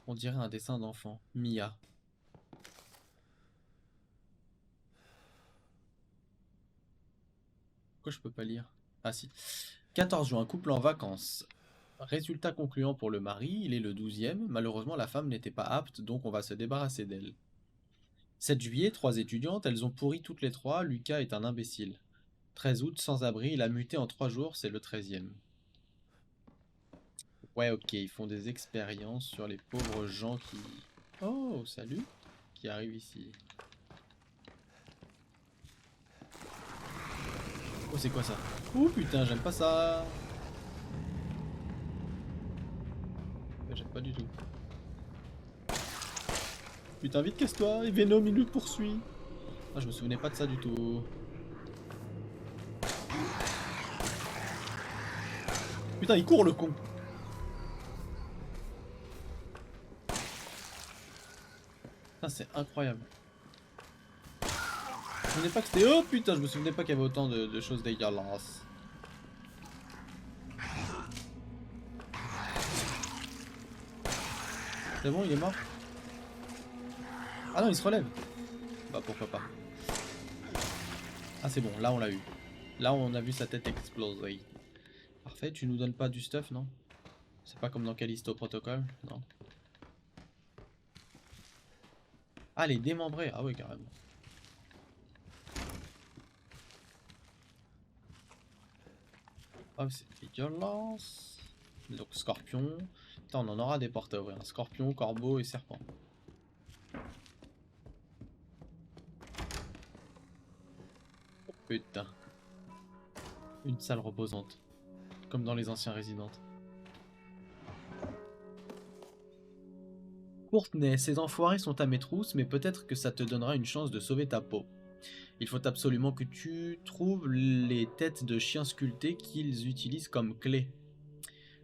On dirait un dessin d'enfant. Mia. Pourquoi je peux pas lire? Ah si. 14 juin, couple en vacances. Résultat concluant pour le mari, il est le 12e. Malheureusement, la femme n'était pas apte, donc on va se débarrasser d'elle. 7 juillet, 3 étudiantes, elles ont pourri toutes les 3. Lucas est un imbécile. 13 août, sans abri, il a muté en 3 jours, c'est le 13e. Ouais, ok, ils font des expériences sur les pauvres gens qui... Oh, salut! Qui arrivent ici. Oh, c'est quoi ça? Oh putain, j'aime pas ça! J'aime pas du tout. Putain, vite, casse-toi! Et Venom, il nous poursuit! Ah, je me souvenais pas de ça du tout. Putain, il court le con! Putain, c'est incroyable. Je me souvenais pas que c'était... Oh putain, je me souvenais pas qu'il y avait autant de choses dégueulasses. C'est bon, il est mort? Ah non, il se relève. Bah pourquoi pas. Ah c'est bon, là on l'a eu. Là on a vu sa tête exploser. Parfait, tu nous donnes pas du stuff, non? C'est pas comme dans Callisto Protocol, non? Ah, les démembrés, ah oui, carrément. Oh, c'est dégueulasse. Donc scorpion. Putain, on en aura des portes à ouvrir. Scorpion, corbeau et serpent. Oh, putain. Une salle reposante. Comme dans les anciens Resident. Courtenay, ces enfoirés sont à mes trousses, mais peut-être que ça te donnera une chance de sauver ta peau. Il faut absolument que tu trouves les têtes de chiens sculptées qu'ils utilisent comme clé.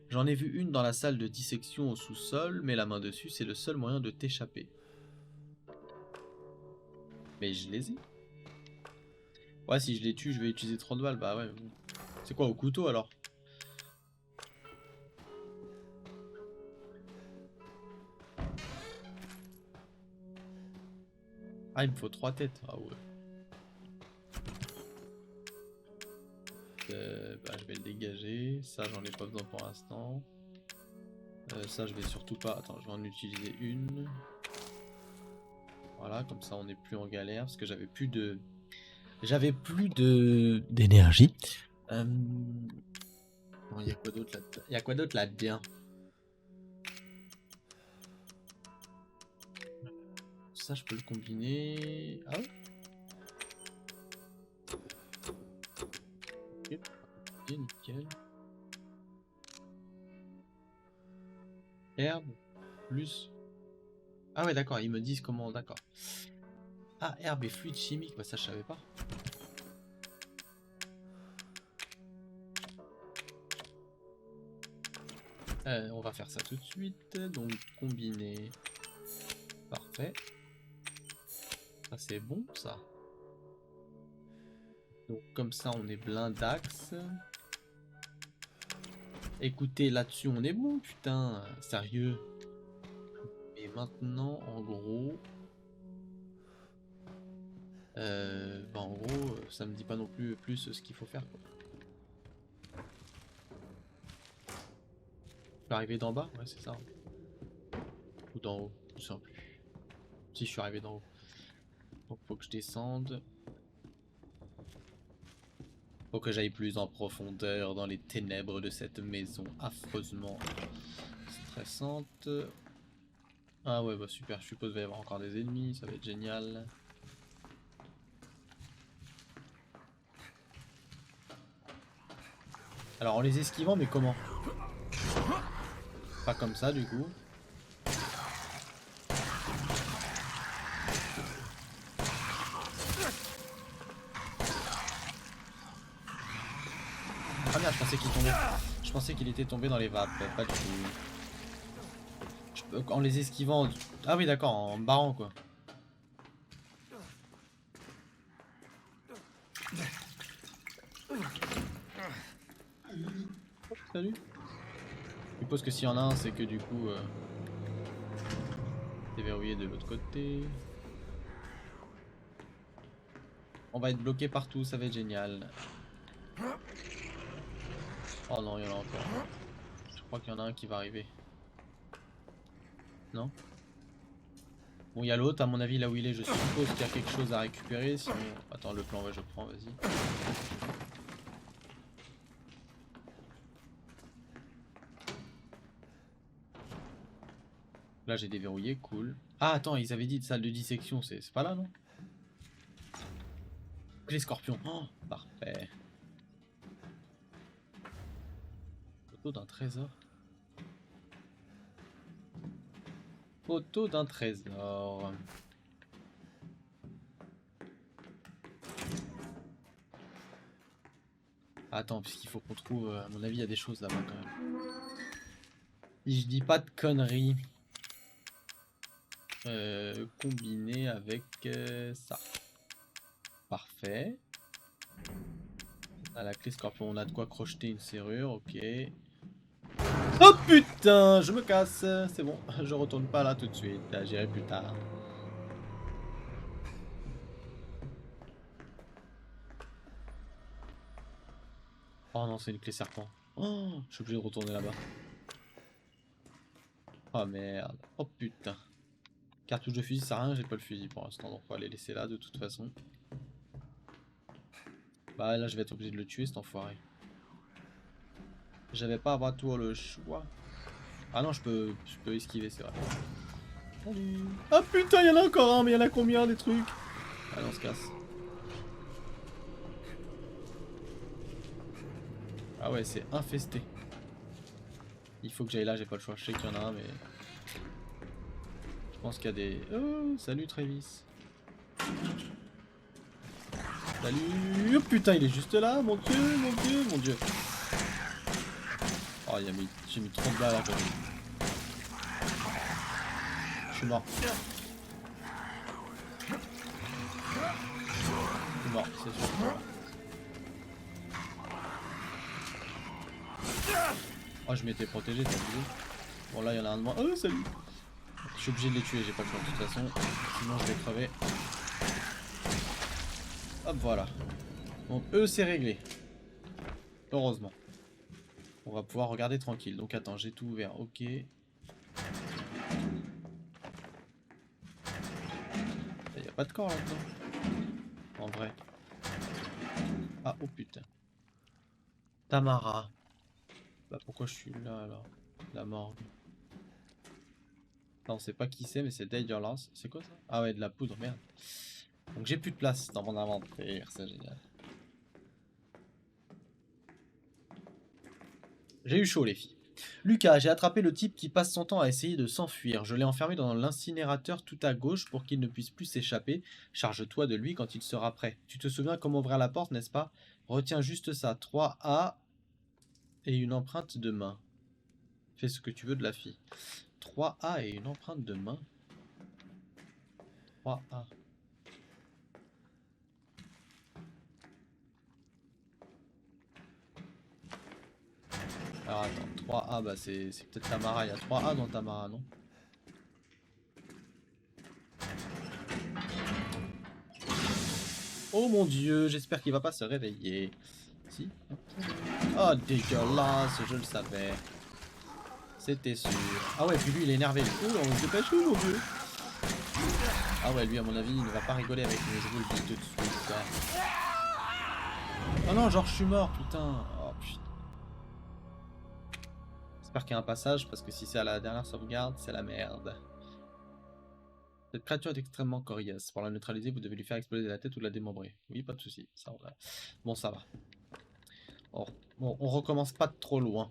J'en ai vu une dans la salle de dissection au sous-sol, mais la main dessus, c'est le seul moyen de t'échapper. Mais je les ai. Ouais, si je les tue, je vais utiliser 30 balles. Bah ouais. C'est quoi, au couteau alors? Ah, il me faut 3 têtes. Ah ouais. je vais le dégager. Ça, j'en ai pas besoin pour l'instant. Ça, je vais surtout pas... Attends, je vais en utiliser une. Voilà, comme ça, on n'est plus en galère. Parce que j'avais plus de... d'énergie. Bon, il y a quoi d'autre là-dedans? Il y a quoi d'autre là-dedans? Ça, je peux le combiner. Ah ouais? Ok, nickel. Herbe, plus. Ah ouais, d'accord, ils me disent comment, d'accord. Ah, herbe et fluide chimique, bah ça je savais pas. On va faire ça tout de suite, donc combiner. Parfait. Ça c'est bon ça. Donc comme ça on est blindax. Écoutez, là-dessus on est bon, putain, sérieux. Et maintenant, en gros... en gros, ça me dit pas non plus ce qu'il faut faire, quoi. Je peux arriver d'en bas? Ouais, c'est ça. Ou d'en haut, je sais plus. Si, je suis arrivé d'en haut. Donc faut que je descende. Faut que j'aille plus en profondeur dans les ténèbres de cette maison affreusement stressante. Ah ouais, bah super, je suppose qu'il va y avoir encore des ennemis, ça va être génial. Alors en les esquivant, mais comment? Pas comme ça du coup. Ah merde, je pensais qu'il tombait. Je pensais qu'il était tombé dans les vapes, pas du tout. Je peux, en les esquivant... Ah oui d'accord, en barrant quoi. Salut. Je suppose que s'il y en a un, c'est que du coup... c'est verrouillé de l'autre côté. On va être bloqué partout, ça va être génial. Oh non, il y en a encore. Je crois qu'il y en a un qui va arriver. Non? Bon, il y a l'autre, à mon avis, là où il est, je suppose qu'il y a quelque chose à récupérer. Sinon... Attends, le plan, ouais, je prends, vas-y. Là, j'ai déverrouillé, cool. Ah, attends, ils avaient dit de salle de dissection, c'est pas là, non? Les scorpions. Oh, parfait. Photo d'un trésor. Photo d'un trésor. Attends, puisqu'il faut qu'on trouve... à mon avis, il y a des choses là-bas quand même. Si je dis pas de conneries. Combiné avec ça. Parfait. À la clé scorpion, on a de quoi crocheter une serrure, ok. Oh putain, je me casse, c'est bon, je retourne pas là tout de suite, j'irai plus tard. Oh non, c'est une clé serpent. Oh, je suis obligé de retourner là-bas. Oh merde, oh putain. Cartouche de fusil, ça sert à rien, j'ai pas le fusil pour l'instant, donc on va les laisser là de toute façon. Bah là je vais être obligé de le tuer cet enfoiré. J'avais pas à avoir tout le choix. Ah non, je peux esquiver, c'est vrai. Salut. Ah putain, il y en a encore un, mais il y en a combien des trucs? Allez, on se casse. Ah ouais, c'est infesté. Il faut que j'aille là, j'ai pas le choix. Je sais qu'il y en a un, mais... Je pense qu'il y a des... Oh, salut Travis. Salut. Oh putain, il est juste là, mon dieu, mon dieu, mon dieu. Oh, j'ai mis trop de balles là quand même. Je suis mort. Je suis mort, c'est sûr. Oh, je m'étais protégé, t'as vu? Bon, là, il y en a un de moi. Oh, salut. Je suis obligé de les tuer, j'ai pas le choix de toute façon. Sinon, je vais crever. Hop, voilà. Donc, eux, c'est réglé. Heureusement. On va pouvoir regarder tranquille. Donc attends, j'ai tout ouvert. Ok. Il n'y a pas de corps là-dedans. En vrai. Ah, oh putain. Tamara. Bah pourquoi je suis là alors? La morgue. Non, on sait pas qui c'est, mais c'est Dangerous. C'est quoi ça? Ah ouais, de la poudre, merde. Donc j'ai plus de place dans mon inventaire, c'est génial. J'ai eu chaud les filles. Lucas, j'ai attrapé le type qui passe son temps à essayer de s'enfuir. Je l'ai enfermé dans l'incinérateur tout à gauche pour qu'il ne puisse plus s'échapper. Charge-toi de lui quand il sera prêt. Tu te souviens comment ouvrir la porte, n'est-ce pas? Retiens juste ça. 3A et une empreinte de main. Fais ce que tu veux de la fille. 3A et une empreinte de main. 3A. Alors attends, 3A, bah c'est peut-être Tamara. Il y a 3A dans Tamara, non? Oh mon dieu, j'espère qu'il va pas se réveiller. Si. Oh dégueulasse, je le savais. C'était sûr. Ah ouais, puis lui il est énervé. Oh, on se dépêche, mon dieu. Ah ouais, lui à mon avis il ne va pas rigoler avec nous, je vous le dis tout de suite. Oh non, genre je suis mort, putain. Oh putain. J'espère qu'il y a un passage parce que si c'est à la dernière sauvegarde, c'est la merde. Cette créature est extrêmement coriace. Pour la neutraliser, vous devez lui faire exploser la tête ou la démembrer. Oui, pas de souci. Ça va. Bon, ça va. Oh. Bon, on recommence pas de trop loin.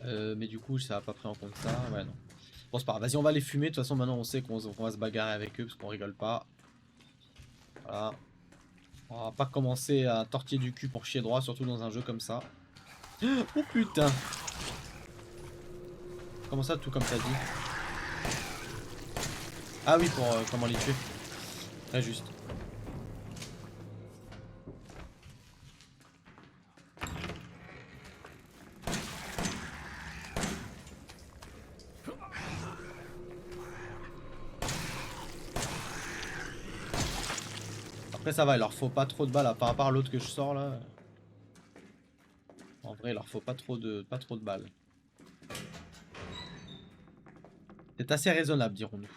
Mais du coup, ça a pas pris en compte ça. Ouais, non. Bon, c'est pas grave. Vas-y, on va les fumer. De toute façon, maintenant, on sait qu'on va se bagarrer avec eux parce qu'on rigole pas. Voilà. On va pas commencer à tortiller du cul pour chier droit, surtout dans un jeu comme ça. Oh putain! Comment ça, tout comme t'as dit? Ah oui, pour comment les tuer. Très juste. Après ça va, il leur faut pas trop de balles, à part l'autre que je sors là. En vrai, il leur faut pas trop de balles. C'est assez raisonnable, dirons-nous.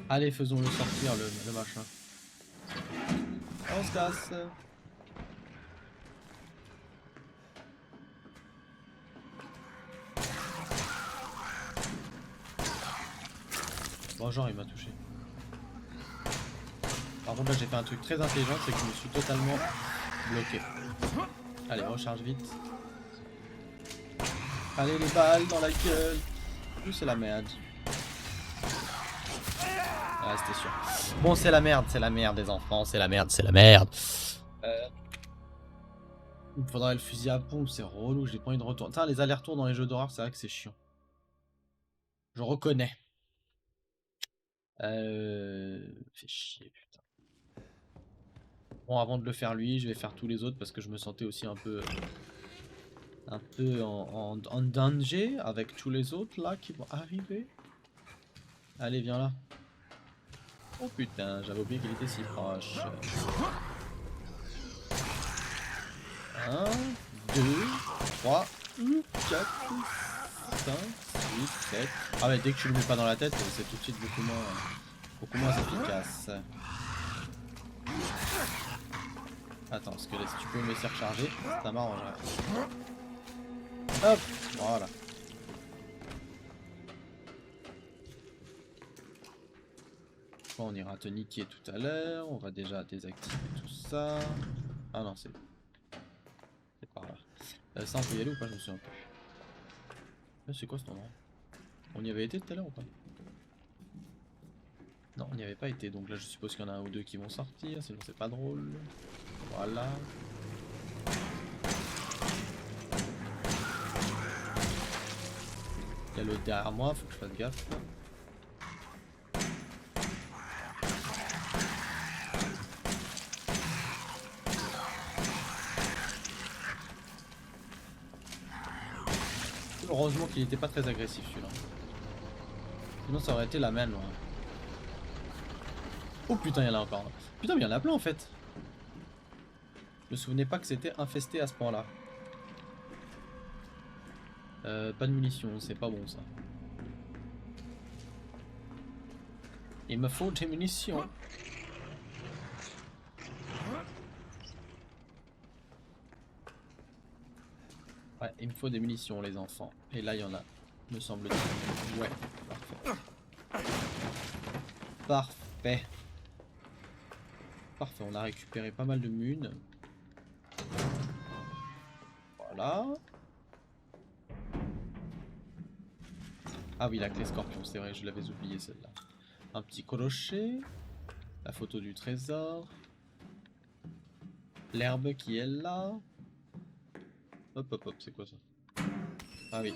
Allez, faisons-le sortir le machin. On se casse. Bon, genre, il m'a touché. Par contre, là, j'ai fait un truc très intelligent, c'est que je me suis totalement bloqué. Allez, recharge vite. Allez, les balles dans la gueule. C'est la merde. Ah, c'était sûr. Bon, c'est la merde, les enfants, c'est la merde, c'est la merde. Il me faudrait le fusil à pompe, c'est relou, j'ai pas envie de retourner. Putain, les allers-retours dans les jeux d'horreur, c'est vrai que c'est chiant. Je reconnais. Fait chier, putain. Bon, avant de le faire lui, je vais faire tous les autres parce que je me sentais aussi un peu en danger avec tous les autres là qui vont arriver. Allez, viens là. Oh putain, j'avais oublié qu'il était si proche. 1, 2, 3, 4, 5, 6, 7. Ah ouais, dès que tu le mets pas dans la tête, c'est tout de suite beaucoup moins efficace. Attends, parce que là, si tu peux me laisser recharger, ça m'arrangerait. Hop, voilà. Bon, on ira te niquer tout à l'heure. On va déjà désactiver tout ça. Ah non, c'est par là. Ça, on peut y aller ou pas? Je me souviens plus. C'est quoi cet endroit? On y avait été tout à l'heure ou pas? Non, on n'y avait pas été. Donc là, je suppose qu'il y en a un ou deux qui vont sortir. Sinon, c'est pas drôle. Voilà. Il y a l'autre derrière moi. Faut que je fasse gaffe. Heureusement qu'il était pas très agressif celui-là. Sinon ça aurait été la même. Ouais. Oh putain, il y en a encore. Putain, mais il y en a plein en fait. Je me souvenais pas que c'était infesté à ce point-là. Pas de munitions, c'est pas bon ça. Il me faut des munitions. Ouais, il me faut des munitions les enfants. Et là il y en a, me semble-t-il. Ouais, parfait. Parfait. Parfait, on a récupéré pas mal de munes. Voilà. Ah oui, la clé scorpion, c'est vrai, je l'avais oublié celle-là. Un petit crochet. La photo du trésor. L'herbe qui est là. Hop hop hop, c'est quoi ça? Ah oui.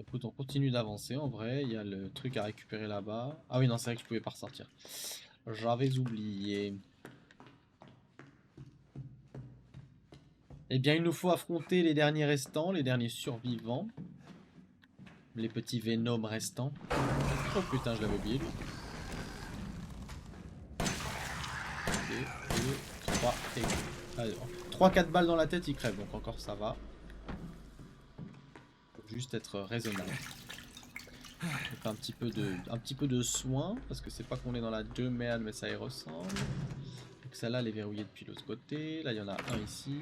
Écoute, on continue d'avancer en vrai. Il y a le truc à récupérer là-bas. Ah oui, non, c'est vrai que je pouvais pas ressortir. J'avais oublié. Eh bien, il nous faut affronter les derniers restants, les derniers survivants. Les petits Venom restants. Oh putain, je l'avais oublié lui. 3-4 balles dans la tête, il crève, donc encore ça va. Faut juste être raisonnable. On fait un petit peu de soin, parce que c'est pas qu'on est dans la de merde, mais ça y ressemble. Donc celle-là, elle est verrouillée depuis l'autre côté. Là, il y en a un ici.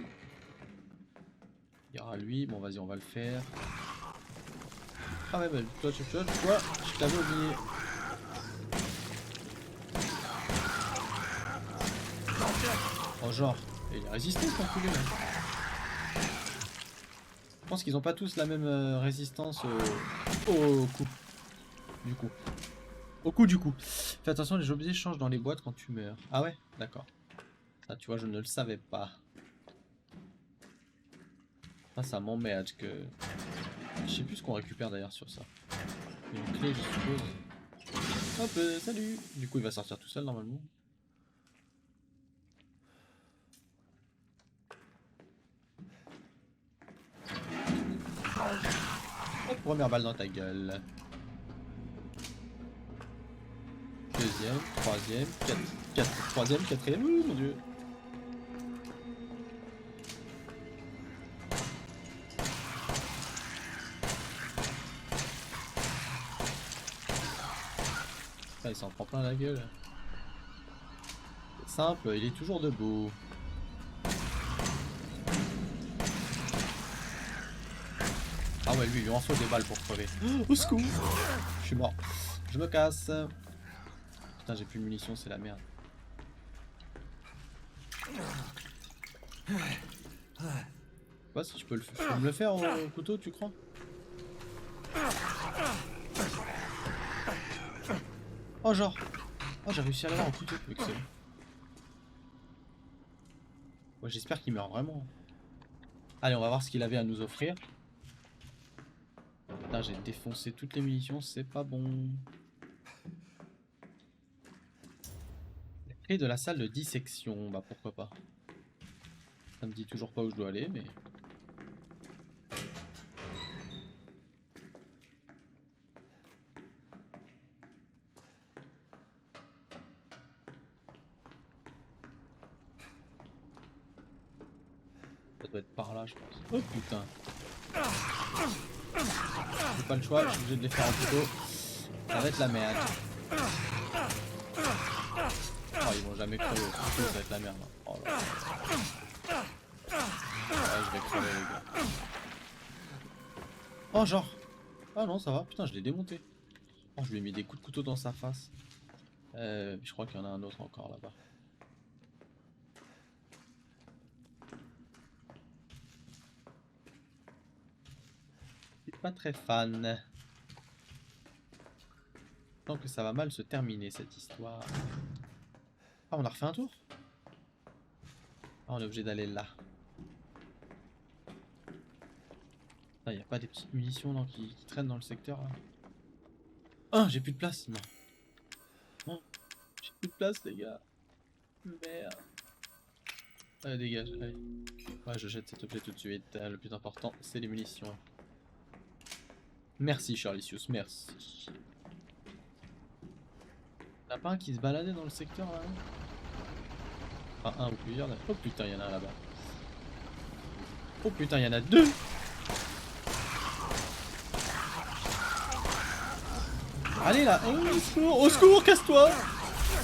Il y aura lui. Bon, vas-y, on va le faire. Ah ouais, bah, toi, je t'avais oublié. Oh, genre, il est résisté, cet enculé, là. Je pense qu'ils ont pas tous la même résistance au coup. Du coup. Au coup du coup. Fais attention, les objets changent dans les boîtes quand tu meurs. Ah ouais, d'accord. Ça, tu vois, je ne le savais pas. Ah, ça m'emmerde que... Je sais plus ce qu'on récupère d'ailleurs sur ça. Une clé, je suppose. Hop, salut. Du coup, il va sortir tout seul normalement. Hop, première balle dans ta gueule. Deuxième, troisième, troisième, quatrième. Ouh, mon dieu. Ah, il s'en prend plein la gueule. C'est simple, il est toujours debout. Ah ouais, lui, il lui en faut des balles pour crever. Au secours! Je suis mort. Je me casse. Putain, j'ai plus de munitions, c'est la merde. Quoi, si je peux me le faire au couteau, tu crois? Oh, genre. Oh, j'ai réussi à l'avoir au couteau. Excellent. Ouais, j'espère qu'il meurt vraiment. Allez, on va voir ce qu'il avait à nous offrir. Putain, j'ai défoncé toutes les munitions, c'est pas bon. La clé de la salle de dissection, bah pourquoi pas. Ça me dit toujours pas où je dois aller, mais... Ça doit être par là, je pense. Oh putain. J'ai pas le choix, je suis obligé de les faire en couteau. Ça va être la merde. Oh, ils vont jamais crever au couteau, ça va être la merde. Oh là là. Ouais, je vais crever les gars. Oh genre. Ah non, ça va, putain, je l'ai démonté. Oh, je lui ai mis des coups de couteau dans sa face. Je crois qu'il y en a un autre encore là-bas. Pas très fan. Tant que ça va mal se terminer cette histoire. Ah, on a refait un tour? Ah, on est obligé d'aller là. Il n'y a pas des petites munitions là, qui traînent dans le secteur là. Ah, j'ai plus de place. Non. Non, j'ai plus de place les gars. Merde. Allez, dégage, allez. Ouais, je jette cet objet tout de suite. Le plus important, c'est les munitions. Merci, Charlisius, merci. Y'en a pas un qui se baladait dans le secteur là? Enfin, un ou plusieurs. Oh putain, il y en a un là-bas. Oh putain, il y en a deux! Allez là! Au secours, casse-toi!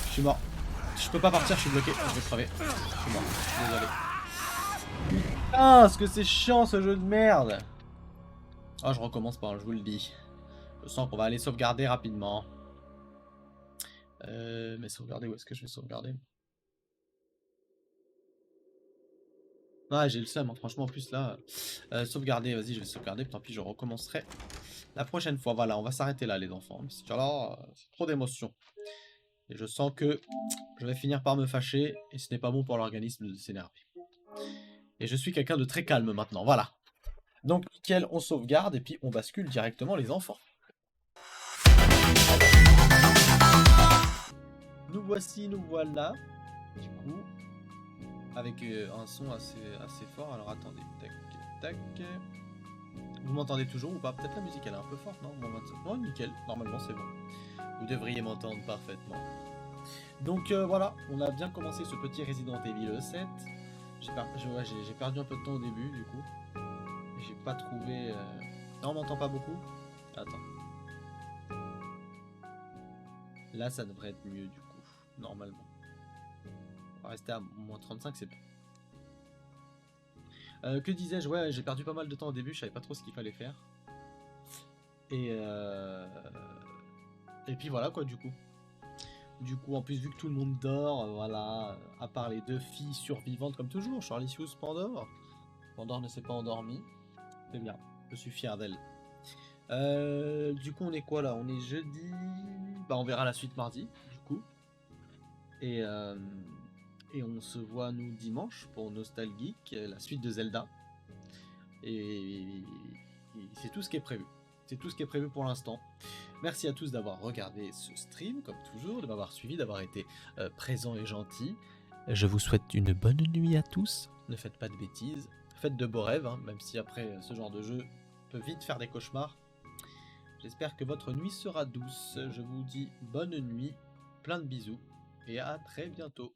Je suis mort. Je peux pas partir, je suis bloqué. Je vais crever. Je suis mort. Désolé. Putain, est-ce que c'est chiant ce jeu de merde! Ah, je recommence pas, je vous le dis. Je sens qu'on va aller sauvegarder rapidement. Mais sauvegarder, où est-ce que je vais sauvegarder? Ah, j'ai le seum, hein. Franchement, en plus là. Sauvegarder, vas-y, je vais sauvegarder. Tant pis, je recommencerai la prochaine fois. Voilà, on va s'arrêter là, les enfants. Parce que là, c'est trop d'émotions. Et je sens que je vais finir par me fâcher. Et ce n'est pas bon pour l'organisme de s'énerver. Et je suis quelqu'un de très calme maintenant. Voilà. Donc, nickel, on sauvegarde. Et puis, on bascule directement, les enfants. Nous voici, nous voilà. Du coup, avec un son assez fort. Alors attendez, tac, tac. Vous m'entendez toujours ou pas? Peut-être la musique elle est un peu forte, non? Non, nickel, normalement c'est bon. Vous devriez m'entendre parfaitement. Donc voilà, on a bien commencé ce petit Resident Evil 7. J'ai perdu un peu de temps au début du coup. J'ai pas trouvé... Non, on m'entend pas beaucoup? Attends. Là ça devrait être mieux du coup, normalement. On va rester à moins 35, c'est bien. Que disais-je? Ouais, j'ai perdu pas mal de temps au début, je savais pas trop ce qu'il fallait faire. Et puis voilà quoi, du coup. Du coup, en plus, vu que tout le monde dort, voilà, à part les deux filles survivantes comme toujours, Charlisius, Pandore. Pandore ne s'est pas endormie. C'est bien, je suis fier d'elle. Du coup, on est quoi là? On est jeudi. Bah, on verra la suite mardi, du coup. Et on se voit nous dimanche pour Nostalgeek, la suite de Zelda. Et c'est tout ce qui est prévu. C'est tout ce qui est prévu pour l'instant. Merci à tous d'avoir regardé ce stream, comme toujours, de m'avoir suivi, d'avoir été présent et gentil. Je vous souhaite une bonne nuit à tous. Ne faites pas de bêtises. Faites de beaux rêves, hein, même si après ce genre de jeu peut vite faire des cauchemars. J'espère que votre nuit sera douce. Je vous dis bonne nuit, plein de bisous et à très bientôt.